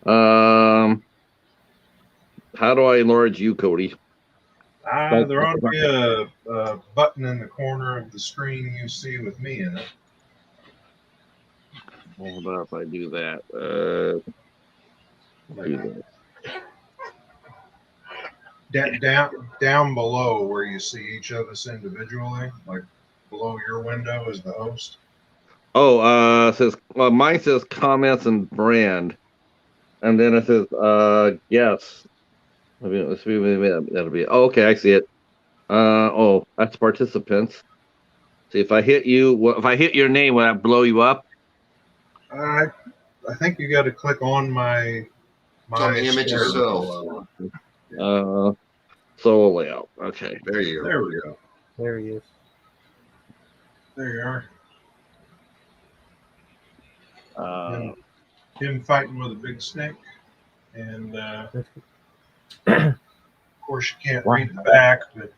how do I enlarge you, Cody? There ought to be a button in the corner of the screen you see with me in it. Hold on if I do that. Do that. Down below where you see each of us individually, like below your window is the host. Oh, mine says comments and brand, and then it says yes. Let's see, that'll be. Oh, okay, I see it. That's participants. See, if I hit you, if I hit your name, will that blow you up? I think you got to click on my On the image square itself. below. Solo layout. Okay. There you go. There we go. There he is. There you are. Uh, Him fighting with a big snake, and of course you can't read the back, but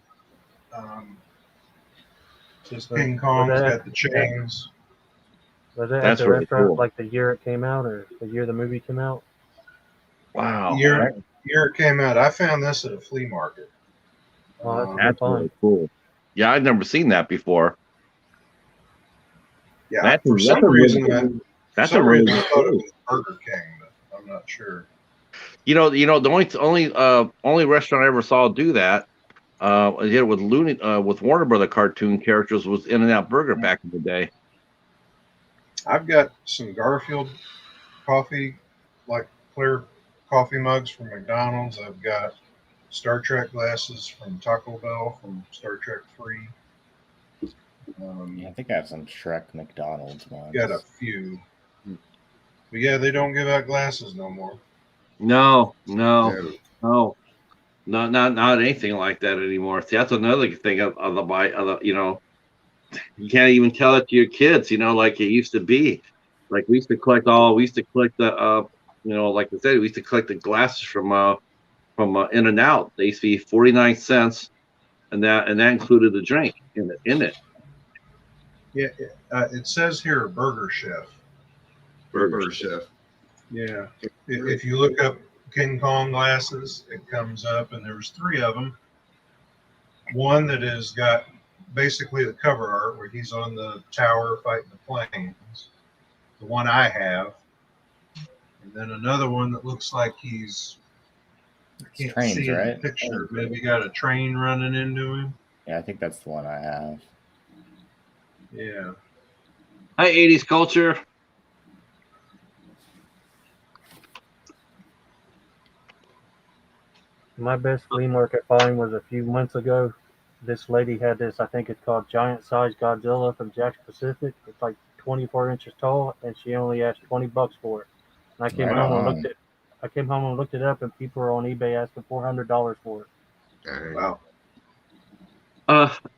says King Kong's got the chains. Was that That's at the really restaurant cool. like the year it came out or the year the movie came out? wow. Year it came out. I found this at a flea market. Oh, That's really cool. Yeah, I've never seen that before. Yeah, for some reason I That's thought a really it was Burger King, but I'm not sure. The only restaurant I ever saw do that, did it with Warner Brother cartoon characters was In-N-Out Burger back in the day. I've got some Garfield coffee, like clear coffee mugs from McDonald's. I've got Star Trek glasses from Taco Bell from Star Trek 3. I think I have some Shrek McDonald's ones. Got a few. But yeah, they don't give out glasses no more. No, not anything like that anymore. See, that's another thing of the buy. You can't even tell it to your kids. Like it used to be. Like we used to collect the like I said, we used to collect the glasses from In-N-Out. They used to be 49 cents, and that included the drink in it. Yeah, it says here Burger Chef. Burger Chef. Yeah. If you look up King Kong glasses, it comes up, and there's 3 of them. One that has got basically the cover art where he's on the tower fighting the planes. The one I have. And then another one that looks like he's I can't trains, see in right? the picture. Maybe got a train running into him. Yeah, I think that's the one I have. Yeah. Hi, 80s culture. My best flea market find was a few months ago. This lady had this, I think it's called giant size Godzilla from Jack's Pacific. It's like 24 inches tall, and she only asked $20 for it. And Right on. I came home and looked it up, and people are on eBay asking $400 for it. Dang. Wow.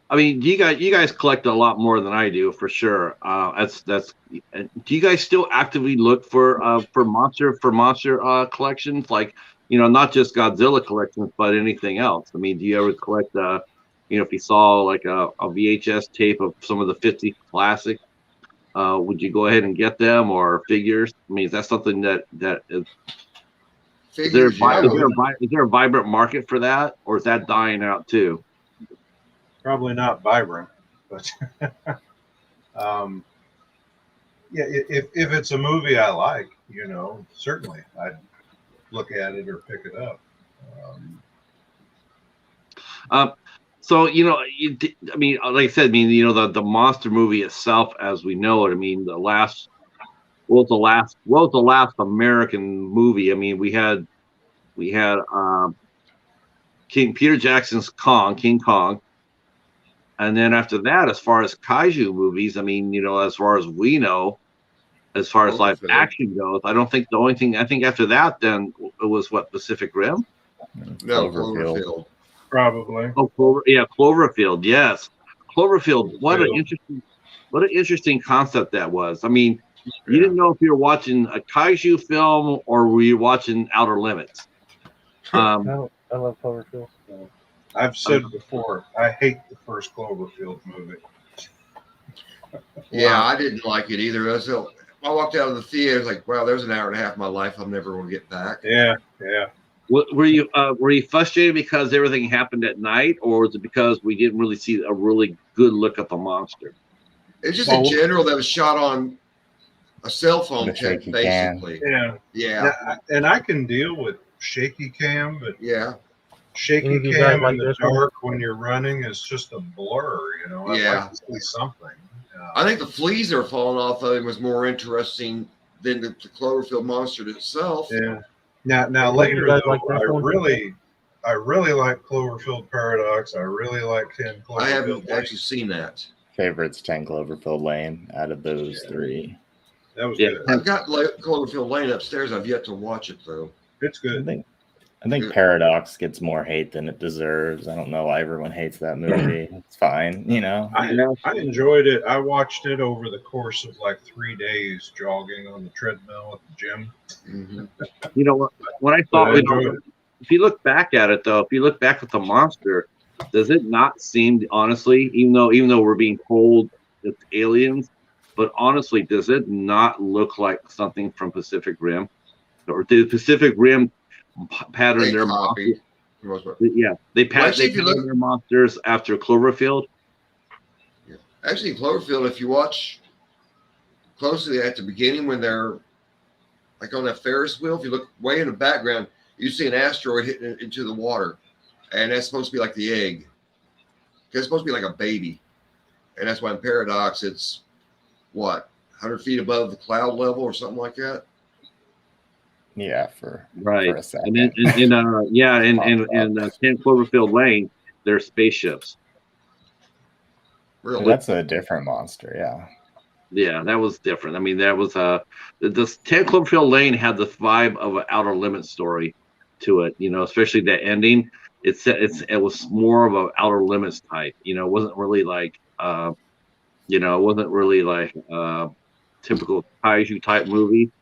I mean, you guys collect a lot more than I do for sure. That's. Do you guys still actively look for monster collections, like not just Godzilla collections, but anything else? I mean, do you ever collect if you saw like a VHS tape of some of the '50s classics, would you go ahead and get them, or figures? I mean, is that something that is there Figures, yeah. is there a vibrant market for that, or is that dying out too? Probably not vibrant, but um, yeah, if it's a movie I like, certainly I'd look at it or pick it up. So I mean, like I said, I mean, the monster movie itself, as we know it. I mean, what was the last American movie? I mean, we had Peter Jackson's King Kong, and then after that, as far as kaiju movies, I mean, as far as we know, as far as live Cloverfield. action goes, I don't think the only thing I think after that then it was what, Pacific Rim. No, Cloverfield. Cloverfield. Probably. Oh, Cloverfield. Yes, Cloverfield. What an interesting concept that was. I mean, you didn't know if you were watching a kaiju film or were you watching Outer Limits. I love Cloverfield. I've said before, I hate the first Cloverfield movie. Yeah, I didn't like it either. I walked out of the theater like, wow, there's an hour and a half of my life I'm never going to get back. Yeah. Were you frustrated because everything happened at night, or was it because we didn't really see a really good look at the monster? It's just in general that was shot on a cell phone, The check, shaky basically. Yeah. And I can deal with shaky cam, but shaky Any of you guys cam like in the this one? dark when you're running is just a blur. I'd like to see something. I think the fleas that are falling off of him was more interesting than the Cloverfield monster itself. Yeah. Now You later, guys though, like this one? I really like Cloverfield Paradox. I really like 10 Cloverfield. I haven't Lane. actually seen that. Favorite's 10 Cloverfield Lane out of those three. That was Yeah. good. I've got Cloverfield Lane upstairs. I've yet to watch it though. It's good. I think Paradox gets more hate than it deserves. I don't know why everyone hates that movie. It's fine, I enjoyed it. I watched it over the course of like 3 days, jogging on the treadmill at the gym. Mm-hmm. When I But thought, I enjoyed it. if you look back at it though, if you look back at the monster, does it not seem, honestly, even though we're being told it's aliens, but honestly, does it not look like something from Pacific Rim? Or did Pacific Rim pattern They their copied. monsters? Yeah, they Actually, if you patterned their monsters after Cloverfield. Actually, Cloverfield, if you watch closely at the beginning when they're like on that Ferris wheel, if you look way in the background, you see an asteroid hitting into the water. And that's supposed to be like the egg. Because it's supposed to be like a baby. And that's why in Paradox, it's what, 100 feet above the cloud level or something like that? Yeah, for Right. a second. And in 10 Cloverfield Lane, they're spaceships. Really? That's a different monster, yeah. Yeah, that was different. I mean, that was the 10 Cloverfield Lane had the vibe of an Outer Limits story to it, especially that ending. It was more of an Outer Limits type, it wasn't really like typical kaiju type movie.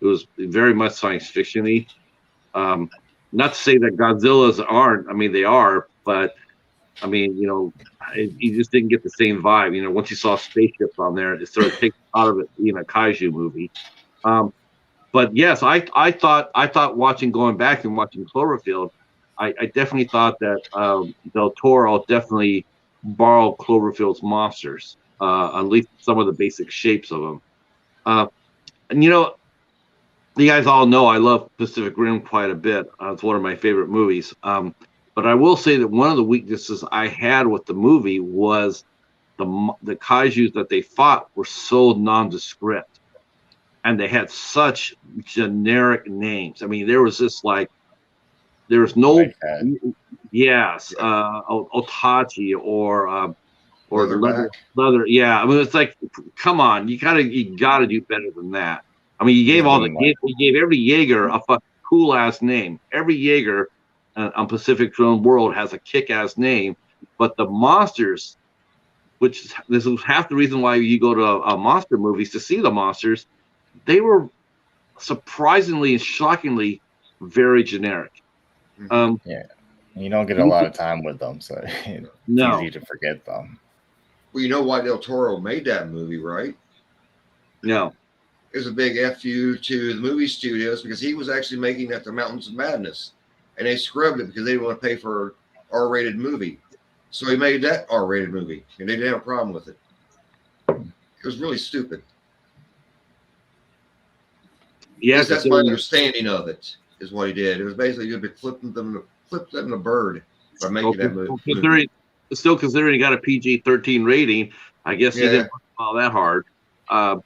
It was very much science fiction-y. Not to say that Godzillas aren't. I mean, they are, but I mean, you just didn't get the same vibe. Once you saw spaceships on there, it sort of takes out of it being a kaiju movie. But yes, I thought going back and watching Cloverfield, I definitely thought that Del Toro definitely borrowed Cloverfield's monsters, at least some of the basic shapes of them. And you guys all know I love Pacific Rim quite a bit. It's one of my favorite movies. But I will say that one of the weaknesses I had with the movie was the kaijus that they fought were so nondescript, and they had such generic names. I mean, there was no Whitehead. yes, Otachi or Leatherback. leather. Yeah, I mean, it's like, come on, you gotta do better than that. I mean, you gave you gave every Jaeger a cool ass name. Every Jaeger on Pacific Throne World has a kick ass name, but the monsters, this is half the reason why you go to monster movies to see the monsters, they were surprisingly and shockingly very generic. Yeah, you don't get a lot of time with them, so it's easy to forget them. Well, you know why Del Toro made that movie, right? No. It was a big FU to the movie studios because he was actually making that The Mountains of Madness, and they scrubbed it because they didn't want to pay for an R-rated movie. So he made that R-rated movie, and they didn't have a problem with it. It was really stupid. Yes, that's my understanding of it. Is what he did. It was basically you'd be flipping them the bird by making that movie. Still considering he got a PG-13 rating, I guess he didn't fall that hard. I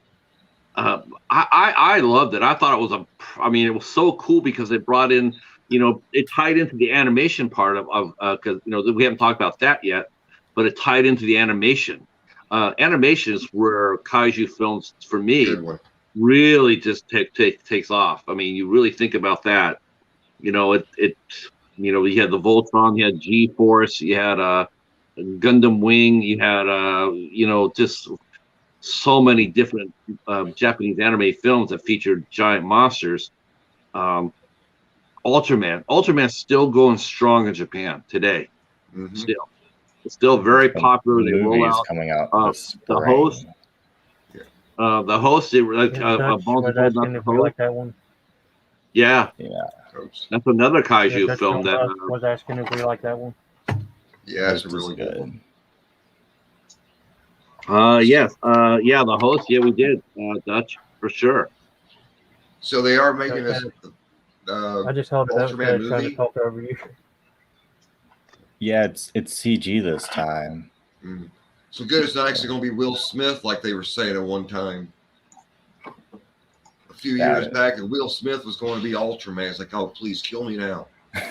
loved it. I thought it was it was so cool because it brought in, it tied into the animation part of because we haven't talked about that yet, but it tied into the animation. Animation is where kaiju films, for me, really just takes off. I mean, you really think about that. You had the Voltron, you had G-Force, you had Gundam Wing, you had just so many different Japanese anime films that featured giant monsters. Ultraman's still going strong in Japan today. Mm-hmm. Still very popular. They roll out coming out the Host. The Host. Was asking if we like that one. Yeah. That's another kaiju film that was asking if we like that one. Yeah, it's really good. Yes. The Host. Yeah, we did. Dutch for sure. So they are making this. I just held it up to try to talk over you. Yeah, it's CG this time. So good, it's not actually going to be Will Smith like they were saying at one time. A few years back, and Will Smith was going to be Ultraman. It's like, oh, please kill me now.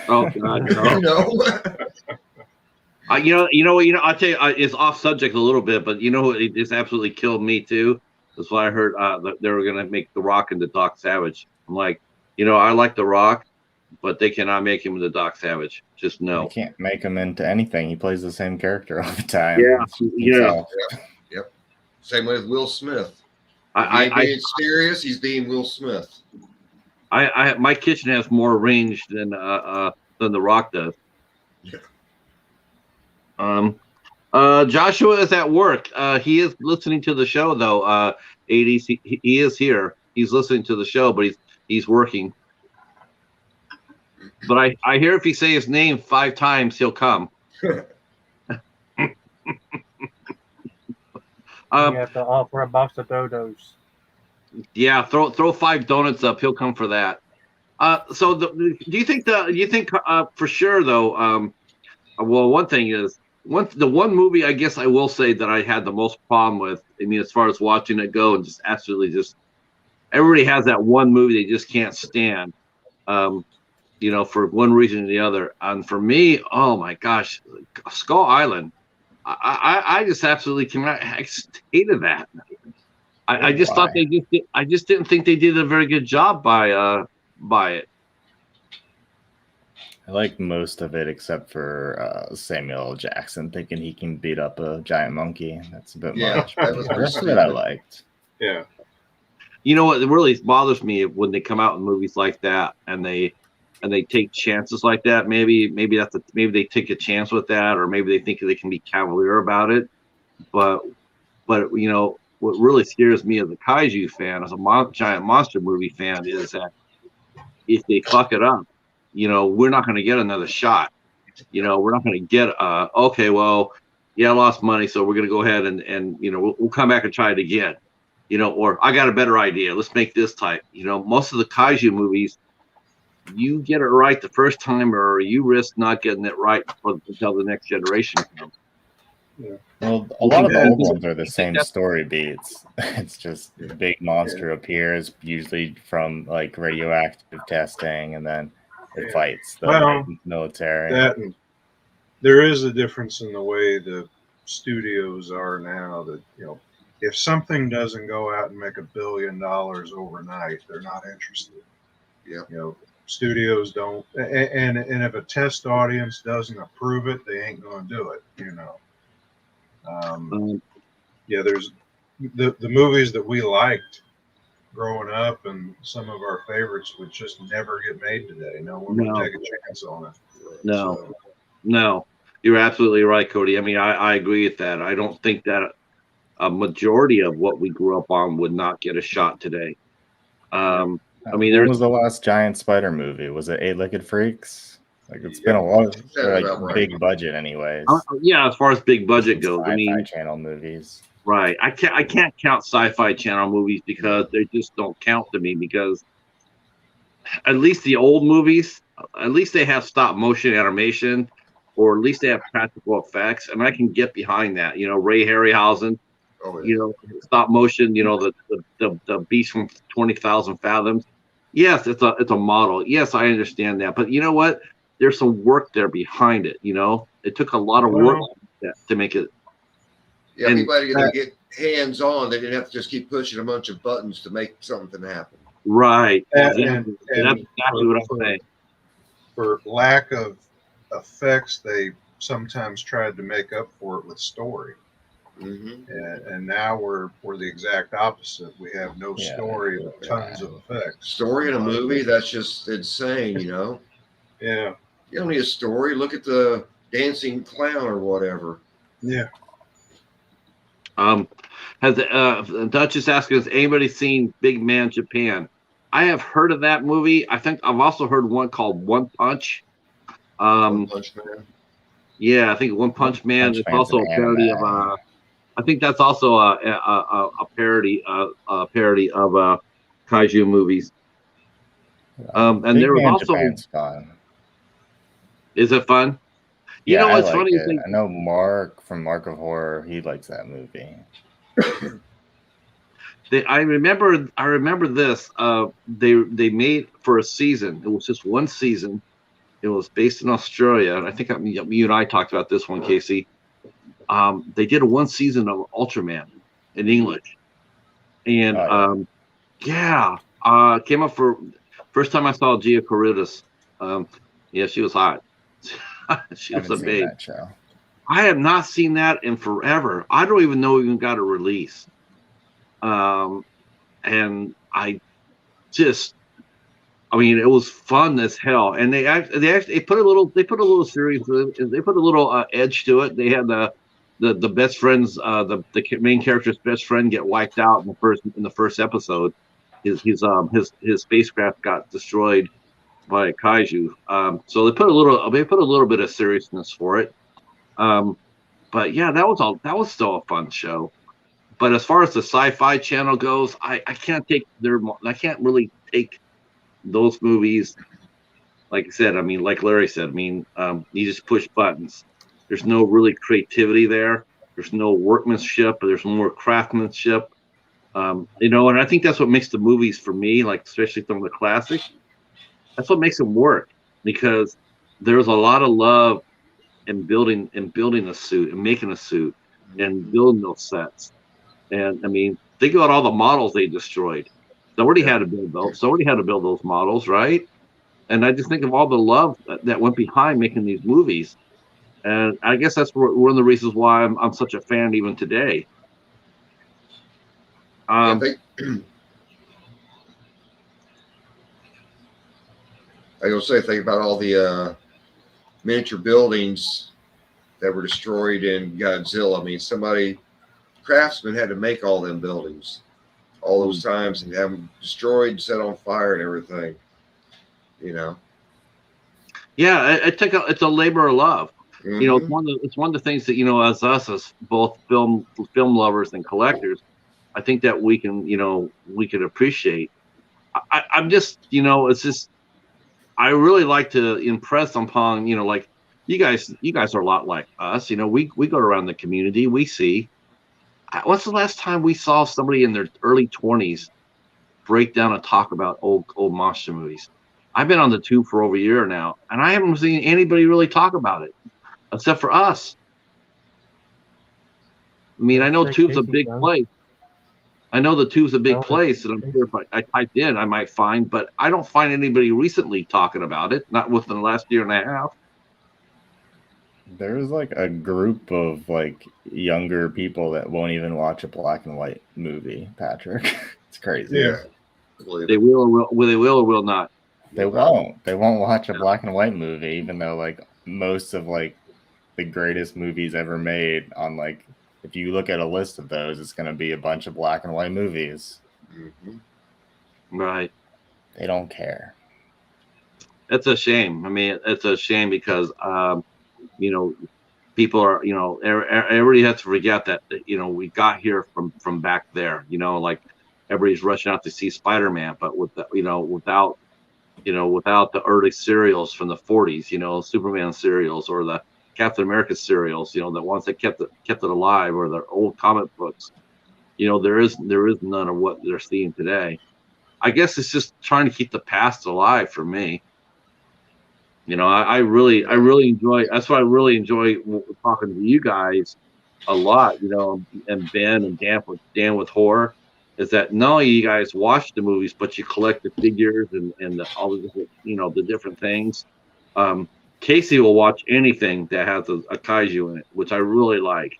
Oh God, no. I'll tell you, it's off subject a little bit, but it just absolutely killed me too. That's why I heard that they were going to make The Rock into Doc Savage. I'm like, I like The Rock, but they cannot make him into Doc Savage. Just no. They can't make him into anything. He plays the same character all the time. Yeah. Yep. Same way with Will Smith. I being serious, he's being Will Smith. My kitchen has more range than The Rock does. Yeah. Joshua is at work. He is listening to the show though. 80s. He is here. He's listening to the show, but he's working. But I hear if you say his name 5 times, he'll come. You have to offer a box of dodos. Yeah, throw 5 donuts up. He'll come for that. So do you think for sure though? Well, one thing is the one movie I guess I will say that I had the most problem with. I mean, as far as watching it go, and just absolutely everybody has that one movie they just can't stand. For one reason or the other. And for me, oh my gosh, Skull Island. I just absolutely cannot. I hated that. I just thought I just didn't think they did a very good job by it. I like most of it except for Samuel L. Jackson thinking he can beat up a giant monkey. That's a bit much. But the rest of it I liked. Yeah. You know what really bothers me when they come out in movies like that and they take chances like that. Maybe they take a chance with that, or maybe they think they can be cavalier about it. But what really scares me as a kaiju fan, as a giant monster movie fan, is that if they fuck it up, we're not going to get another shot. We're not going to get okay, well, yeah, I lost money, so we're going to go ahead and we'll come back and try it again. Or I got a better idea. Let's make this type. Most of the kaiju movies, you get it right the first time, or you risk not getting it right until the next generation comes. Well, a lot of the Yeah. old ones are the same story beats. It's just the big monster appears, usually from like radioactive testing, and then it Yeah. fights the Well, military. that and there is a difference in the way the studios are now. That if something doesn't go out and make $1 billion overnight, they're not interested. Yeah. Studios don't, and if a test audience doesn't approve it, they ain't going to do it. Yeah, there's the movies that we liked growing up, and some of our favorites would just never get made today. No one No. would take a chance on it. No. So, No, you're absolutely right, Cody. I mean, I agree with that. I don't think that a majority of what we grew up on would not get a shot today. I mean, When there's was the last giant spider movie? Was it Eight-Legged Freaks? Like it's been a while. They're like about right. big budget, anyways. yeah, as far as big budget goes, I Sci-fi mean, Channel movies. right. I can't count Sci-Fi Channel movies because they just don't count to me, because at least the old movies, at least they have stop motion animation, or at least they have practical effects, and I can get behind that. Ray Harryhausen, Oh, yeah. stop motion, the beast from 20,000 fathoms. Yes, it's a model. Yes, I understand that, but you know what? There's some work there behind it. It took a lot of work to make it. Yeah, And people had to get hands on. They didn't have to just keep pushing a bunch of buttons to make something happen. Right. And- Exactly. That's exactly what I'm saying. for lack of effects, they sometimes tried to make up for it with story. Mm-hmm. And now we're the exact opposite. We have no Yeah. story, but tons of effects. Story in a movie, that's just insane, Yeah, You don't need a story. Look at the dancing clown or whatever. yeah. Has Dutch is asking, has anybody seen Big Man Japan? I have heard of that movie. I think I've also heard one called One Punch. One Punch Man. Yeah, I think One Punch Man is Man's also an a parody anime. of. I think that's also a parody of kaiju movies. And Big there was Man also. Japan's fun. Is it fun? Yeah, I what's like funny? it. I know Mark from Mark of Horror. He likes that movie. I remember this. They made for a season. It was just one season. It was based in Australia, and I think you and I talked about this one, Casey. They did one season of Ultraman in English, and came up for first time I saw Gia Carudis. Yeah, she was hot. She was a Haven't seen babe. that show. I have not seen that in forever. I don't even know even got a release. And I mean, it was fun as hell. And they put a little series, they put a little edge to it. They had the best friends, the main character's best friend get wiped out in the first episode. His spacecraft got destroyed by a kaiju. So they put a little bit of seriousness for it. But yeah, that was still a fun show. But as far as the Sci-Fi Channel goes, I can't really take those movies. Like I said, I mean, like Larry said, I mean, you just push buttons. There's no really creativity there. There's no workmanship. There's more craftsmanship. And I think that's what makes the movies for me, like especially some of the classics. That's what makes them work, because there's a lot of love in building a suit and making a suit and building those sets. And I mean, think about all the models they destroyed. Somebody had to build those. Somebody had to build those models, right? And I just think of all the love that went behind making these movies. And I guess that's one of the reasons why I'm such a fan even today. I was say, think about all the miniature buildings that were destroyed in Godzilla. I mean, craftsman had to make all them buildings all those times and have them destroyed, set on fire, and everything. Yeah, it's a labor of love. Mm-hmm. It's one of the things that as both film lovers and collectors, I think that we can appreciate. I'm just it's just I really like to impress upon like you guys are a lot like us. We go around the community. We see. What's the last time we saw somebody in their early 20s break down and talk about old monster movies? I've been on the tube for over a year now, and I haven't seen anybody really talk about it, except for us. I mean, I know Say tube's a Casey big done. place. I know the tube's a big Oh, place, and I'm sure if I typed in, I might find, but I don't find anybody recently talking about it. Not within the last year and a half. There's like a group of like younger people that won't even watch a black and white movie, Patrick. It's crazy. Yeah. Believe They it. will or will. They will or will not. They won't. They won't watch a black and white movie, even though like most of like the greatest movies ever made on like if you look at a list of those, it's gonna be a bunch of black and white movies. Mhm. Right. They don't care. It's a shame. I mean, it's a shame because people are everybody has to forget that we got here from back there. Like everybody's rushing out to see Spider-Man, but without the early serials from the 40s, Superman serials or the Captain America serials, the ones that kept it alive, or the old comic books. There is none of what they're seeing today. I guess it's just trying to keep the past alive for me. I really enjoy. That's why I really enjoy talking to you guys a lot. And Ben and Dan with horror, is that not only you guys watch the movies, but you collect the figures and all the different the different things. Casey will watch anything that has a kaiju in it, which I really like.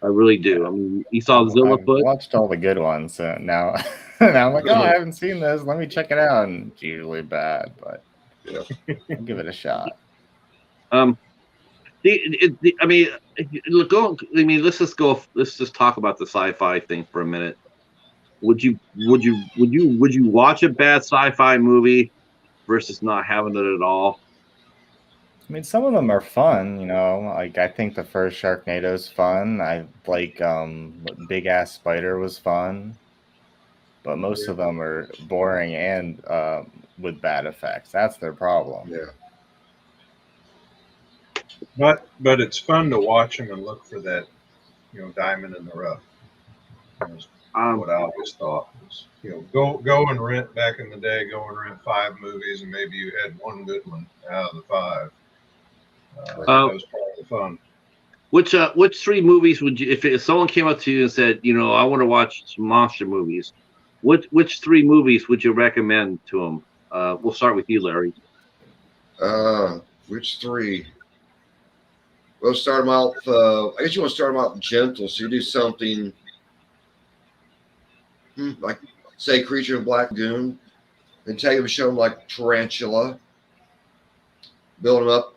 I really do. I mean, he saw I've Zillafoot. watched all the good ones, so now now I'm like, oh, I haven't seen this. Let me check it out. And it's usually bad, but Yeah. I'll give it a shot. I mean, look. I mean, let's just go. Let's just talk about the sci-fi thing for a minute. Would you watch a bad sci-fi movie versus not having it at all? I mean, some of them are fun, Like I think the first Sharknado's fun. I like Big Ass Spider was fun, but most of them are boring and with bad effects. That's their problem. Yeah. But it's fun to watch them and look for that, diamond in the rough. That's what I always thought was, go and rent back in the day. Go and rent 5 movies, and maybe you had one good one out of the 5. That was part of the fun. Which 3 movies would you, if someone came up to you and said, I want to watch some monster movies, which 3 movies would you recommend to them? We'll start with you, Larry. Which 3? We'll start them out. I guess you want to start them out gentle. So you do something like, say, Creature in Black Lagoon, and take them and show them like Tarantula, build them up,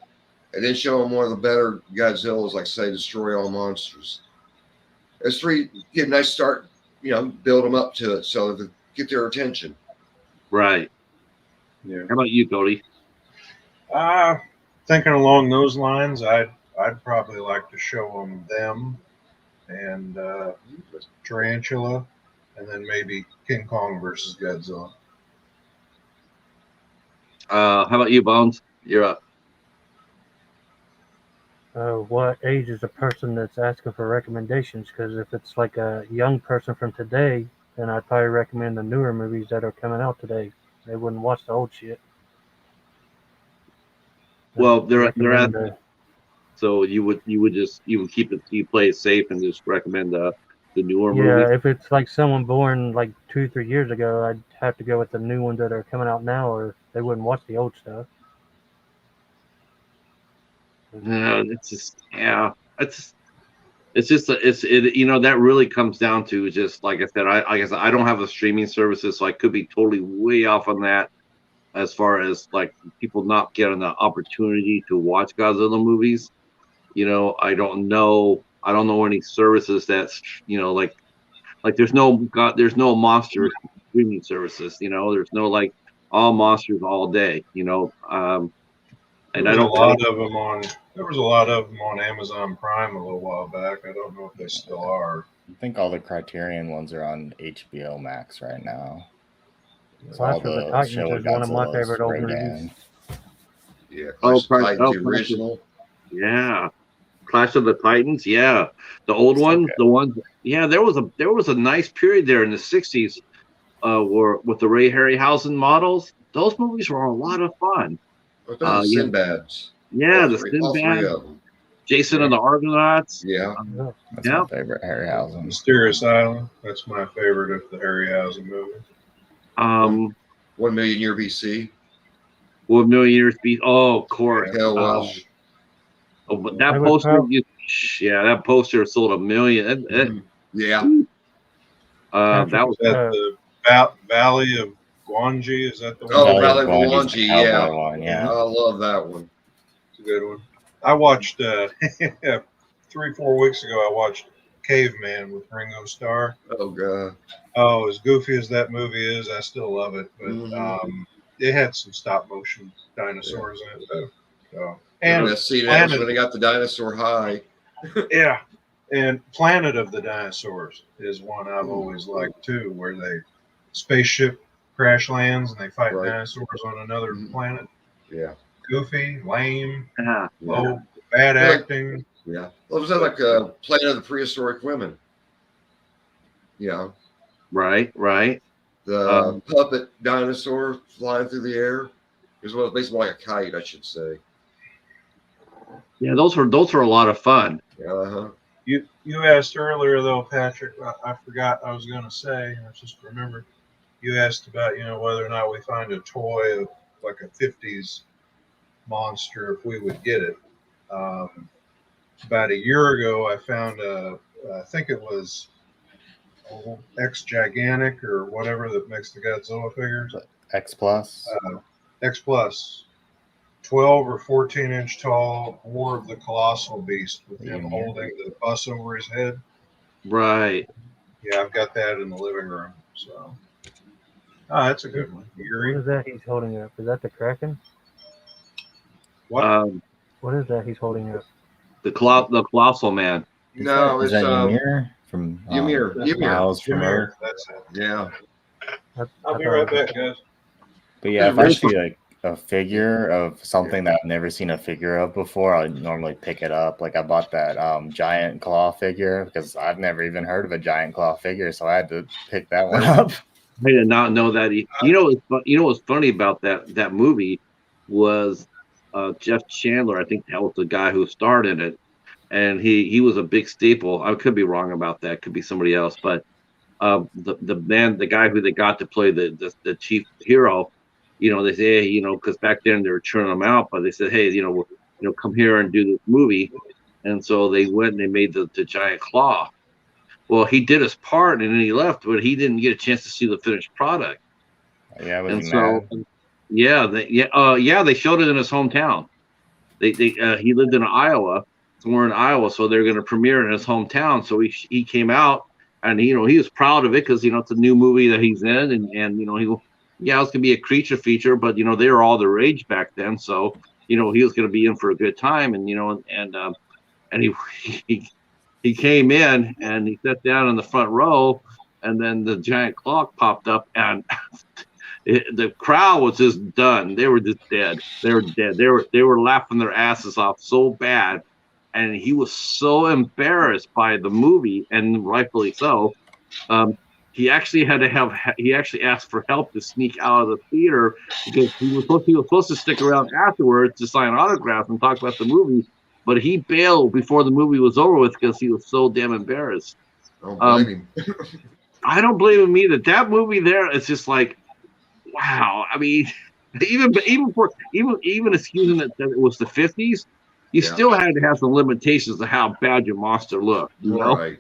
and then show them one of the better Godzillas, like say Destroy All Monsters. There's 3. Get a nice start. Build them up to it so that get their attention. Right. Yeah. How about you, Cody? Thinking along those lines, I'd probably like to show them and Tarantula, and then maybe King Kong versus Godzilla. How about you, Bones? You're up. What age is the person that's asking for recommendations? Because if it's like a young person from today, then I'd probably recommend the newer movies that are coming out today. They wouldn't watch the old shit. Well, they're Recommend asking. So you would keep it, you play it safe and just recommend the newer movies. Yeah, if it's like someone born like 2-3 years ago, I'd have to go with the new ones that are coming out now, or they wouldn't watch the old stuff. It's just that really comes down to, just like I said, I guess I don't have a streaming services, so I could be totally way off on that as far as like people not getting the opportunity to watch Godzilla movies. I don't know any services that's like there's no monster streaming services. There's no like all monsters all day. And There I was don't. a lot of them on Amazon Prime a little while back. I don't know if they still are. I think all the Criterion ones are on HBO Max right now. Clash of the Titans is one of my favorite old movies. Yeah. Clash of the Titans, the original. Yeah. Clash of the Titans. Yeah. The old So one. good. The ones. Yeah. There was a nice period there in the '60s. Were with the Ray Harryhausen models. Those movies were a lot of fun. But those are Yeah. Sinbads. Yeah. The All three Sinbad, of them. Jason and the Argonauts. Yeah. Yeah. That's Yeah. my favorite Harryhausen. Mysterious Island. That's my favorite of the Harryhausen movies. Um. 1 million year BC. 1 million years beat. Oh, of course. Hell Welsh. Oh, but I that would poster, prob- yeah, that poster sold 1 million. Yeah. Patrick, That was Is that the Valley of Guanji? Is that the one? Oh, Valley Valley of of Guanji's the Guanji, cowboy yeah. one, yeah. I love that one. It's a good one. I watched 3-4 weeks ago. I watched Caveman with Ringo Starr. Oh god. Oh, as goofy as that movie is, I still love it. But Mhm. it had some stop motion dinosaurs in it though. So And and that scene was Planet, when they got the dinosaur high. yeah, and Planet of the Dinosaurs is one I've always liked too, where they spaceship crash lands and they fight Right. dinosaurs on another planet. Yeah. Goofy, lame, yeah. low, bad Yeah. acting. Yeah. Well, was that like Planet of the Prehistoric Women? Yeah. Right. The puppet dinosaur flying through the air. It was basically like a kite, I should say. Yeah, those were a lot of fun. Uh-huh. You asked earlier though, Patrick. I forgot I was going to say. I just remembered. You asked about whether or not we find a toy of like a '50s monster if we would get it. About a year ago, I found I think it was X Gigantic or whatever that makes the Godzilla figures. X Plus. X Plus, 12 or 14-inch tall, War of the Colossal Beast with him Yeah. holding the bus over his head. Right. Yeah, I've got that in the living room. So, that's a good one. what Yuri, is that he's holding up? Is that the Kraken? what? What is that he's holding up? The colossal man. No, Is it's that Ymir from Ymir. Miles from Ymir, Earth? that's it. yeah. I'll be right back, guys. But yeah, if I see like a figure of something that I've never seen a figure of before, I normally pick it up. Like I bought that giant claw figure because I've never even heard of a giant claw figure, so I had to pick that one up. I did not know that. What's funny about that movie was Jeff Chandler. I think that was the guy who starred in it, and he was a big staple. I could be wrong about that. Could be somebody else, but the guy who they got to play the chief hero, they say, hey, because back then they were churning them out, but they said, hey, come here and do this movie, and so they went and they made the giant claw. Well, he did his part and then he left, but he didn't get a chance to see the finished product. Yeah, was And he so, mad? they showed it in his hometown. He lived in Iowa, somewhere in Iowa, so they're going to premiere in his hometown. So he came out, and he was proud of it because it's a new movie that he's in, and it's going to be a creature feature, but they were all the rage back then, so he was going to be in for a good time, and he came in and he sat down in the front row, and then the giant clock popped up, and the crowd was just done. They were just dead. They were dead. They were laughing their asses off so bad, and he was so embarrassed by the movie, and rightfully so. He actually asked for help to sneak out of the theater because he was supposed to stick around afterwards to sign autographs and talk about the movie. But he bailed before the movie was over with because he was so damn embarrassed. Don't blame him. I don't blame him either. That movie there is just like, wow. I mean, even excusing that it was the 50s, you still had to have some limitations of how bad your monster looked. Right.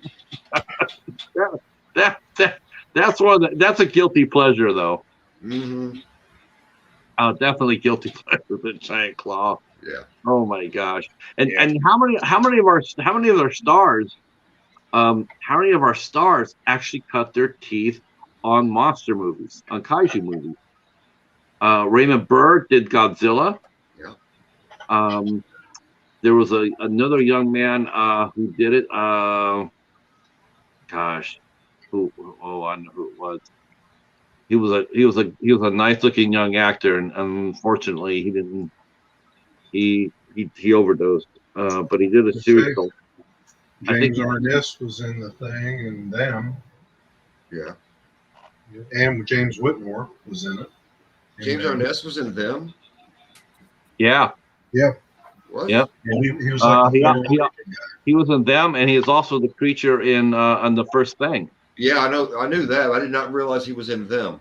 That's a guilty pleasure though. Mm-hmm. Definitely guilty pleasure. The giant claw. Yeah. Oh my gosh! And how many of our stars actually cut their teeth on monster movies, on kaiju movies? Raymond Burr did Godzilla. Yeah. There was another young man who did it. I know who it was. He was a nice looking young actor, and unfortunately he didn't. He overdosed. but he did a series called. James Arness was in the thing, and them, Yeah. and James Whitmore was in it. James Arness was in them. Yeah. What? Yep. Yeah, he was like He was in them, and he is also the creature in on the first thing. Yeah, I know. I knew that. I did not realize he was in them.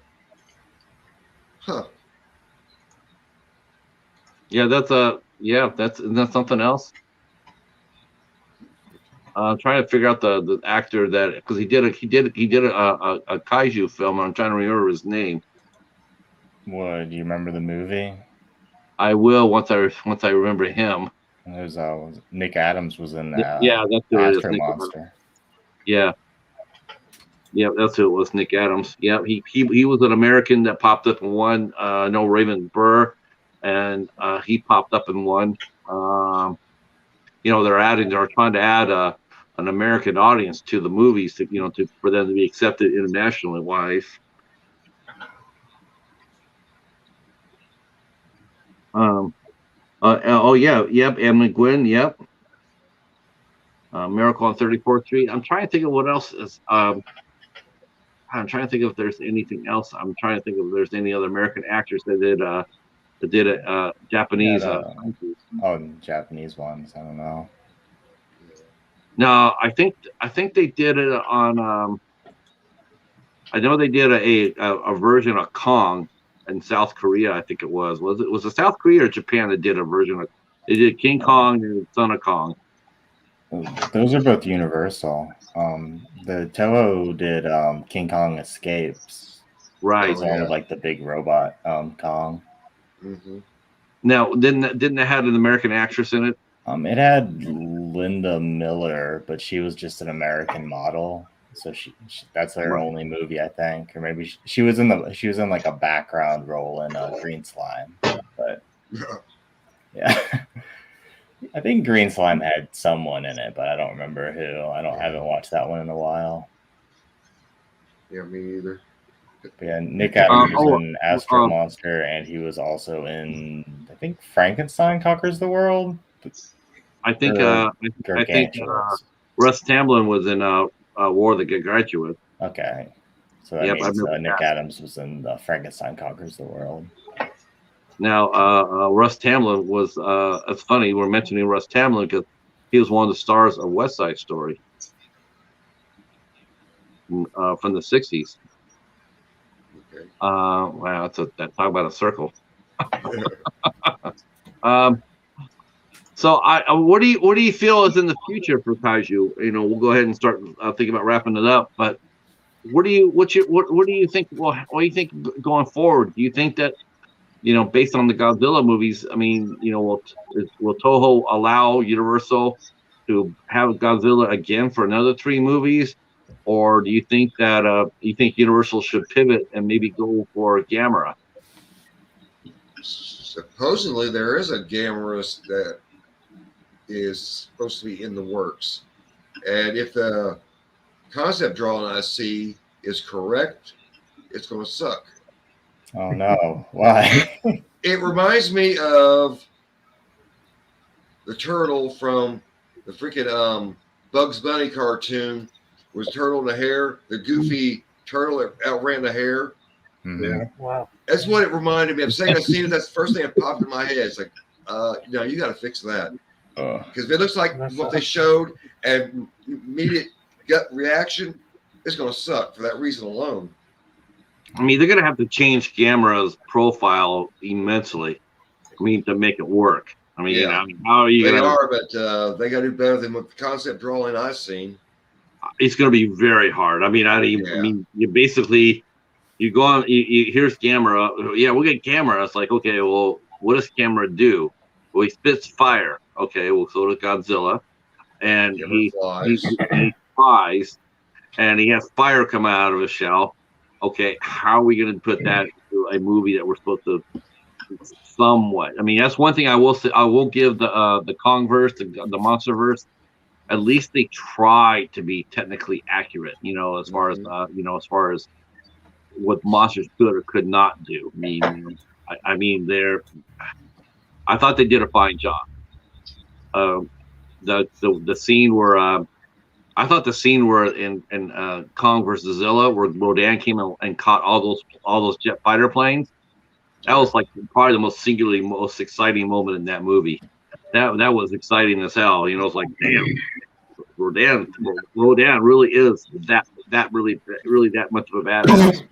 Huh. Yeah, that's that's something else. I'm trying to figure out the actor that, because he did a kaiju film, and I'm trying to remember his name. What, do you remember the movie? I will once I remember him. There's Nick Adams was in that. Yeah, that's who it is. Astro Nick Monster. Yeah, that's who it was. Nick Adams. Yeah, he was an American that popped up in one. No, Raven Burr, and he popped up in one. They're trying to add an American audience to the movies for them to be accepted internationally wise. Emily Gwynn, yep. Miracle on 34th Street. I'm trying to think of what else is. I'm trying to think if there's anything else. I'm trying to think if there's any other American actors that did Japanese. Japanese ones. I don't know. No, I think they did it on. I know they did a version of Kong in South Korea. I think it was it South Korea or Japan that did a version of. They did King Kong and Son of Kong. Those are both Universal. The Toho did King Kong Escapes. Right. It's all like the big robot Kong. Mm-hmm. Now, didn't it have an American actress in it? It had Linda Miller, but she was just an American model, so she that's her only movie, I think, or maybe she was in like a background role in Green Slime, but yeah. I think Green Slime had someone in it, but I don't remember who. I haven't watched that one in a while. Yeah, me either. But yeah, Nick Adams was in Astro Monster, and he was also in, I think, Frankenstein Conquers the World. I think Russ Tamblyn was in War of the Graduate. Okay, so that means Nick Adams was in Frankenstein Conquers the World. Now, Russ Tamblyn was. It's funny we're mentioning Russ Tamblyn because he was one of the stars of West Side Story from the '60s. Okay. Wow, talk about a circle. So, what do you feel is in the future for kaiju? We'll go ahead and start thinking about wrapping it up. But what do you think? Well, what do you think going forward? Do you think that based on the Godzilla movies, I mean, will Toho allow Universal to have Godzilla again for another 3 movies, or do you think that Universal should pivot and maybe go for Gamera? Supposedly, there is a Gamera that is supposed to be in the works, and if the concept drawing I see is correct, it's going to suck. Oh no! Why? It reminds me of the turtle from the freaking Bugs Bunny cartoon. Was turtle in the hare? The goofy turtle that outran the hare. Mm-hmm. Yeah. Wow. That's what it reminded me of. Saying I seen it, that's the first thing that popped in my head. It's like, you got to fix that because it looks like what they showed, and immediate gut reaction is going to suck for that reason alone. I mean, they're going to have to change Gamera's profile immensely. I mean, to make it work. I mean, how are you going to? They are, but they got to do better than what the concept drawing I've seen. It's going to be very hard. I mean, you basically you go on. Here's Gamera. Yeah, we'll get Gamera. It's like, okay, well, what does Gamera do? Well, he spits fire. Okay, well, so does Godzilla, and he flies, and he has fire coming out of his shell. Okay, how are we going to put that into a movie that we're supposed to somewhat? I mean, that's one thing I will say. I will give the Kongverse, the Monsterverse, at least they try to be technically accurate. As far as as far as what monsters could or could not do. I mean, I thought they did a fine job. the scene where I thought the scene where in Kong versus Zilla, where Rodan came and caught all those jet fighter planes, that was like probably the most exciting moment in that movie. That was exciting as hell. You know, it's like, damn, Rodan really is that really that much of a badass.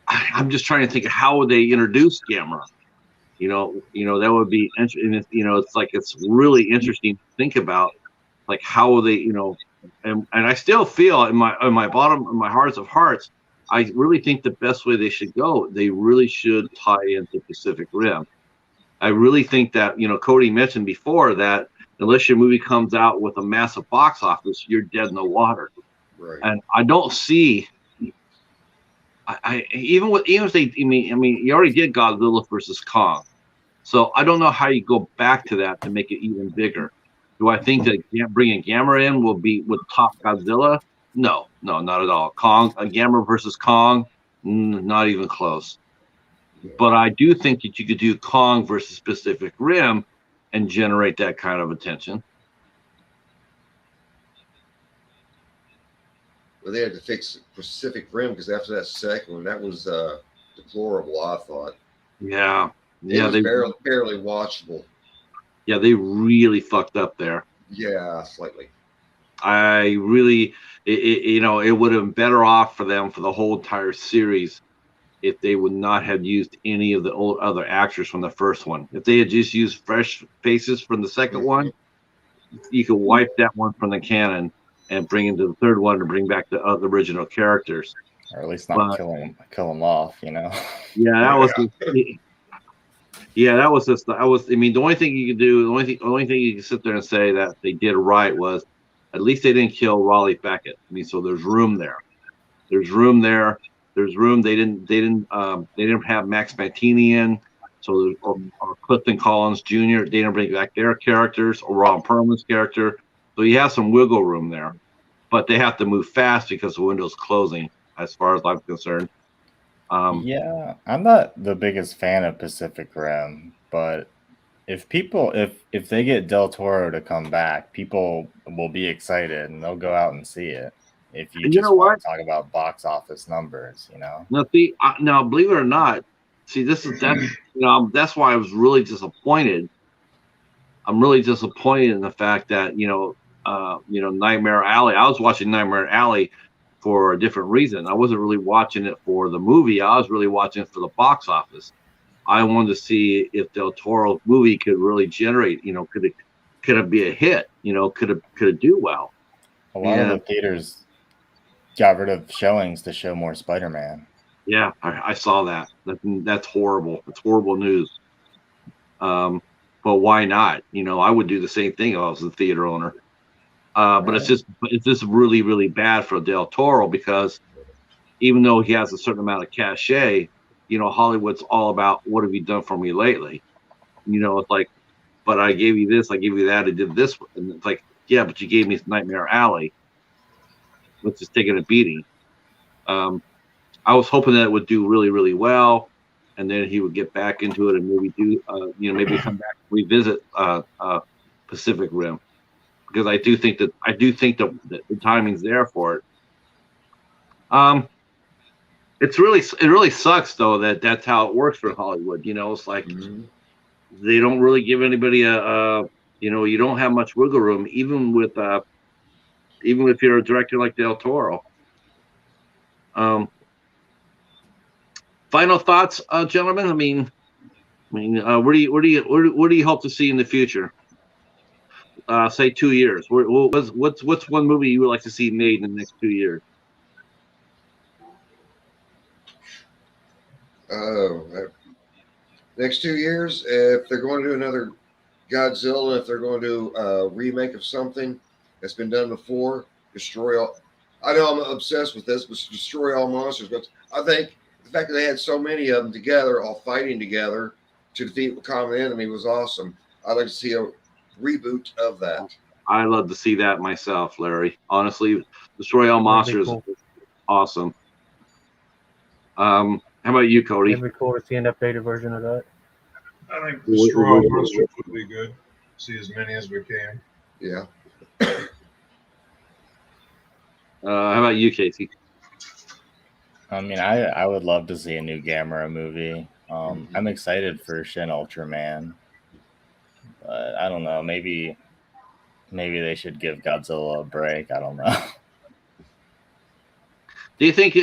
I'm just trying to think of how would they introduce Gamera. You know that would be interesting. You know, it's like it's really interesting to think about, like how will they, and I still feel in my bottom, in my hearts of hearts, I really think the best way they should go, they really should tie into Pacific Rim. I really think that, Cody mentioned before that unless your movie comes out with a massive box office, you're dead in the water. Right. And I don't see. Even if they, I mean, you already did Godzilla versus Kong, so I don't know how you go back to that to make it even bigger. Do I think that bringing Gamera in would top Godzilla? No, not at all. Gamera versus Kong, not even close. But I do think that you could do Kong versus Pacific Rim and generate that kind of attention. Well, they had to fix Pacific Rim because after that second one, that was deplorable. I thought. Yeah, It was barely watchable. Yeah, they really fucked up there. Yeah, slightly. I really, it would have been better off for them for the whole entire series if they would not have used any of the old other actors from the first one. If they had just used fresh faces from the second one, you could wipe that one from the canon and bring into the third one to bring back the original characters, or at least not kill them off. Yeah, that was. Yeah, that was just. I mean, the only thing you could do, the only thing you can sit there and say that they did right was, at least they didn't kill Raleigh Beckett. I mean, so there's room there. There's room there. There's room. They didn't have Max Mantini in, so or Clifton Collins Jr. They didn't bring back their characters or Ron Perlman's character. So you have some wiggle room there, but they have to move fast because the window's closing, as far as I'm concerned. Yeah, I'm not the biggest fan of Pacific Rim, but if they get Del Toro to come back, people will be excited and they'll go out and see it. If you just want to talk about box office numbers, Now, believe it or not, that's why I was really disappointed. I'm really disappointed in the fact that Nightmare Alley. I was watching Nightmare Alley for a different reason. I wasn't really watching it for the movie. I was really watching it for the box office. I wanted to see if Del Toro's movie could really generate. Could it be a hit? Could it do well? A lot of the theaters got rid of showings to show more Spider-Man. Yeah, I saw that. That's horrible. It's horrible news. But why not? I would do the same thing if I was a theater owner. But it's just really, really bad for Del Toro because even though he has a certain amount of cachet, Hollywood's all about what have you done for me lately? It's like, but I gave you this, I gave you that, I did this, and it's like, yeah, but you gave me Nightmare Alley, which is taking a beating. I was hoping that it would do really, really well, and then he would get back into it and maybe maybe come back and revisit Pacific Rim, because I do think that the timing's there for it. It really sucks though that that's how it works for Hollywood. It's like they don't really give anybody you don't have much wiggle room, even if you're a director like Del Toro. Final thoughts, gentlemen. I mean, what do you hope to see in the future? Say 2 years. What's one movie you would like to see made in the next 2 years? Next 2 years, if they're going to do another Godzilla, if they're going to do a remake of something that's been done before, destroy all. I know I'm obsessed with this, but destroy all monsters. But I think the fact that they had so many of them together, all fighting together to defeat the common enemy, was awesome. I'd like to see a reboot of that. I'd love to see that myself, Larry. Honestly, destroy all monsters is awesome. How about you, Cody? It'd be cool to see an updated version of that. I think the straw monsters would be good. See as many as we can. Yeah. How about you, Casey? I mean, I would love to see a new Gamera movie. I'm excited for Shin Ultraman, but I don't know. Maybe they should give Godzilla a break. I don't know. Do you think?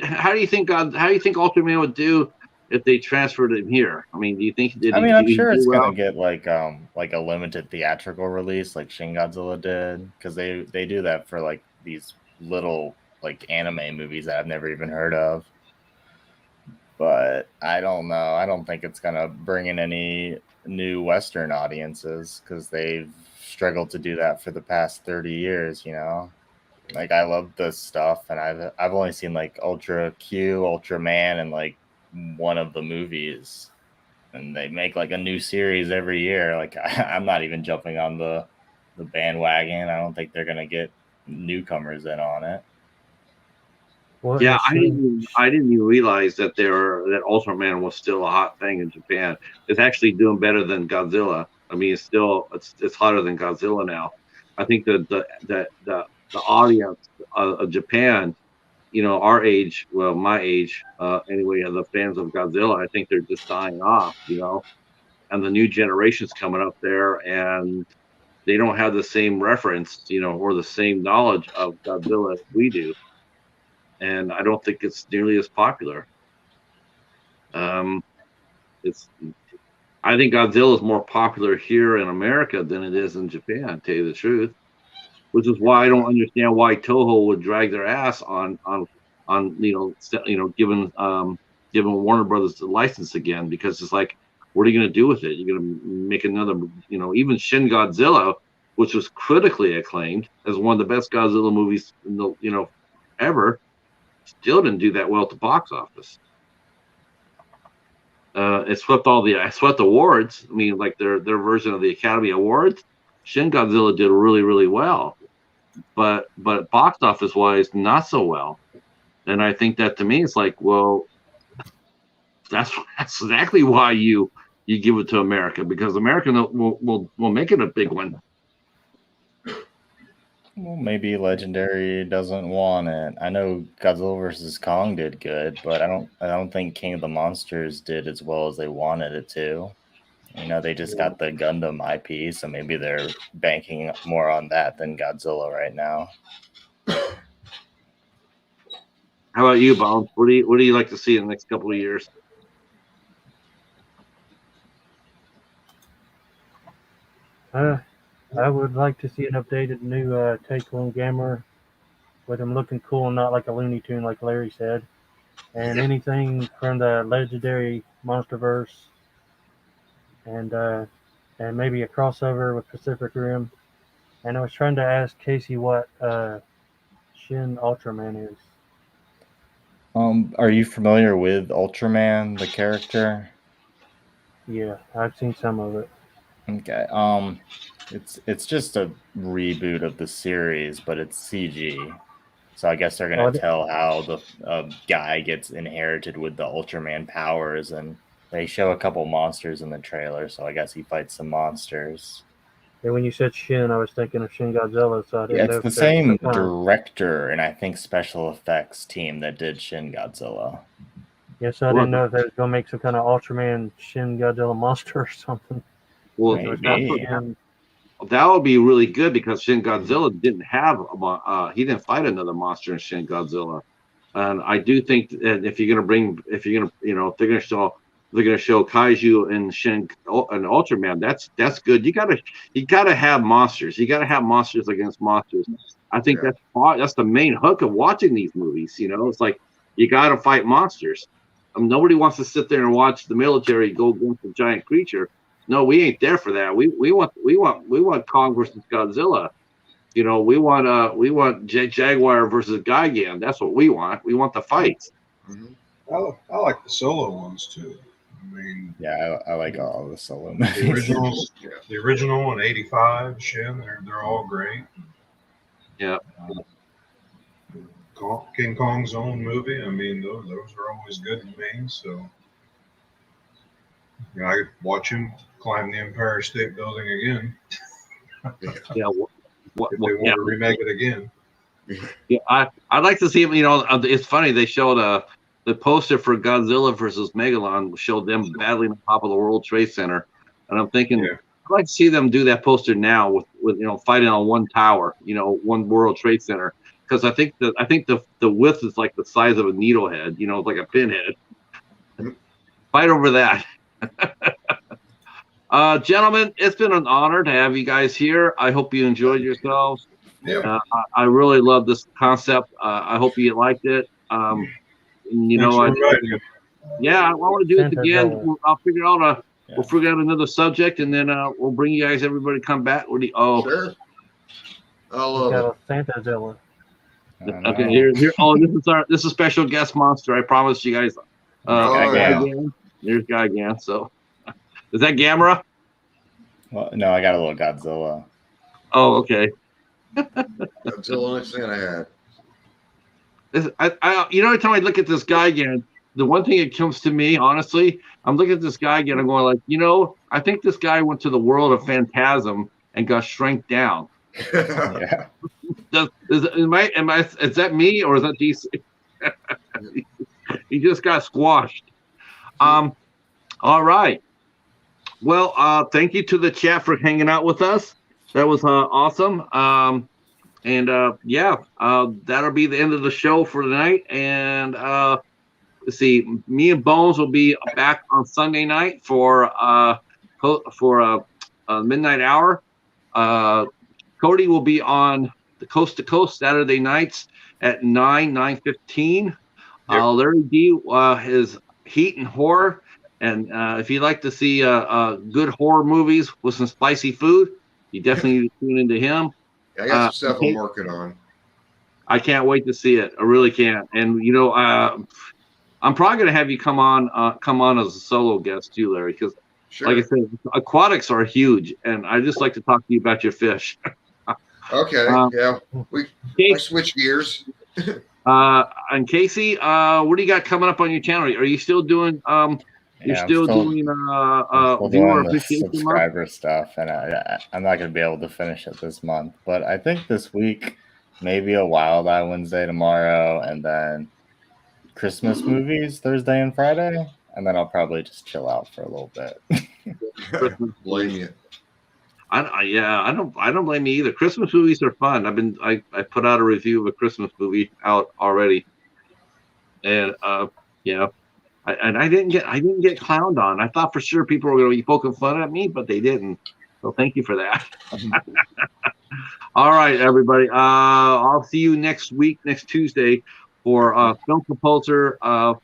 How do you think Ultraman would do if they transferred him here? I mean, do you think did I mean, he, I'm did he sure do it's well? gonna get like a limited theatrical release like Shin Godzilla did, because they do that for like these little like anime movies that I've never even heard of. But I don't know. I don't think it's gonna bring in any new Western audiences because they've struggled to do that for the past 30 years. You know, like I love this stuff, and I've only seen like Ultra Q, Ultraman, and like one of the movies, and they make like a new series every year. Like I'm not even jumping on the bandwagon. I don't think they're gonna get newcomers in on it. Well, Yeah, is Shin, I didn't even realize that Ultraman was still a hot thing in Japan. It's actually doing better than Godzilla. I mean, it's hotter than Godzilla now. I think that the audience of Japan, our age, well, my age, anyway, the fans of Godzilla, I think they're just dying off, and the new generation's coming up there, and they don't have the same reference, or the same knowledge of Godzilla as we do, and I don't think it's nearly as popular. Um, it's I think Godzilla is more popular here in America than it is in Japan, to tell you the truth. Which is why I don't understand why Toho would drag their ass on giving Warner Brothers the license again, because it's like, what are you going to do with it? You're going to make another, even Shin Godzilla, which was critically acclaimed as one of the best Godzilla movies in the ever, still didn't do that well at the box office. It swept awards. I mean, like their version of the Academy Awards. Shin Godzilla did really, really well, but box office wise, not so well. And I think that, to me, it's like, well, that's exactly why you give it to America, because America will make it a big one. Well, maybe Legendary doesn't want it. I know Godzilla vs. Kong did good, but I don't think King of the Monsters did as well as they wanted it to. You know, they just got the Gundam IP, so maybe they're banking more on that than Godzilla right now. How about you, Bones? What do you like to see in the next couple of years? I would like to see an updated new take on Gamera with him looking cool and not like a Looney Tune, like Larry said. And anything from the legendary MonsterVerse, and maybe a crossover with Pacific Rim. And I was trying to ask Casey what Shin Ultraman is. Are you familiar with Ultraman, the character? Yeah, I've seen some of it. Okay. It's just a reboot of the series, but it's CG. So I guess they're Oh, gonna tell how the guy gets inherited with the Ultraman powers, and they show a couple monsters in the trailer. So I guess he fights some monsters. and when you said Shin, I was thinking of Shin Godzilla, so I Yeah, didn't know it's the if there's same some kind of. director and I think special effects team that did Shin Godzilla. Yeah, so I didn't know if they was gonna make some kind of Ultraman Shin Godzilla monster or something. Well, It was called Maybe. Shin. that would be really good, because Shin Godzilla didn't have he didn't fight another monster in Shin Godzilla. And I do think that if you're if they're gonna show kaiju and Ultraman, that's good. You gotta have monsters. You gotta have monsters against monsters. I think Yeah. that's the main hook of watching these movies. It's like, you gotta fight monsters. Nobody wants to sit there and watch the military go against a giant creature. No, we ain't there for that. We want Kong versus Godzilla. We want Jaguar versus Gigan. That's what we want. We want the fights. Mhm. I like the solo ones too. I mean, Yeah, I like all the solo the movies. originals, Yeah. the original in '85, Shin, they're all great. Yeah. King Kong's own movie. I mean, those are always good to me. So You know, I could watch him climb the Empire State Building again Yeah, if they want to remake it again. yeah. I'd like to see him. You know, it's funny they showed the poster for Godzilla versus Megalon showed them battling on top of the World Trade Center, and I'm thinking Yeah. I'd like to see them do that poster now with fighting on one tower, one World Trade Center, because I think the width is like the size of a needlehead, like a pinhead. Fight over that. Gentlemen, it's been an honor to have you guys here. I hope you enjoyed yourselves. Yeah. I really love this concept. I hope you liked it. Thanks for inviting me. Yeah, I want to do it Santa again. Joe. I'll figure out we'll figure out another subject, and then we'll bring you guys. Everybody come back. Sure. I love Got it. a Santa Zilla. Okay, here. Oh, this is special guest monster. I promise you guys. Yeah. There's Guy Gan. So, is that Gamera? Well, no, I got a little Godzilla. Oh, okay. Godzilla next thing I had. Every time I look at this guy again, the one thing that comes to me, honestly, I'm looking at this guy again. I'm going like, I think this guy went to the world of Phantasm and got shrank down. Yeah. Is that me or is that DC? He just got squashed. All right. Well, thank you to the chat for hanging out with us. That was awesome. That'll be the end of the show for tonight. And let's see, me and Bones will be back on Sunday night for midnight hour. Cody will be on the Coast to Coast Saturday nights at 9:15. Larry D is Heat and Horror. And if you'd like to see good horror movies with some spicy food, you definitely need to tune into him. Yeah, I got some stuff I'm working on. I can't wait to see it. I really can't. And I'm probably going to have you come on as a solo guest too, Larry, because Sure. like I said, aquatics are huge, and I just like to talk to you about your fish. Okay. Yeah. I switch gears. And Casey, what do you got coming up on your channel? Are you still doing? You're still doing viewer the appreciation month? subscriber stuff, and I'm not going to be able to finish it this month. But I think this week, maybe a Wild Eye Wednesday tomorrow, and then Christmas movies Thursday and Friday, and then I'll probably just chill out for a little bit. Blame you. I don't blame you either. Christmas movies are fun. I put out a review of a Christmas movie out already, and I didn't get clowned on. I thought for sure people were going to be poking fun at me, but they didn't. So thank you for that. All right, everybody. I'll see you next week, next Tuesday, for film composer Marciano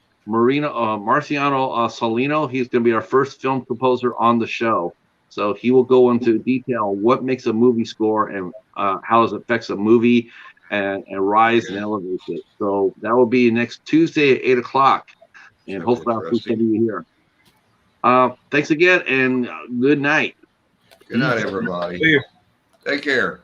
Solino. He's going to be our first film composer on the show. So he will go into detail what makes a movie score and how it affects a movie and rise and elevate it. So that will be next Tuesday at 8 o'clock. And hopefully I'll see some of you here. Thanks again and good night. Good night, everybody. See you. Take care.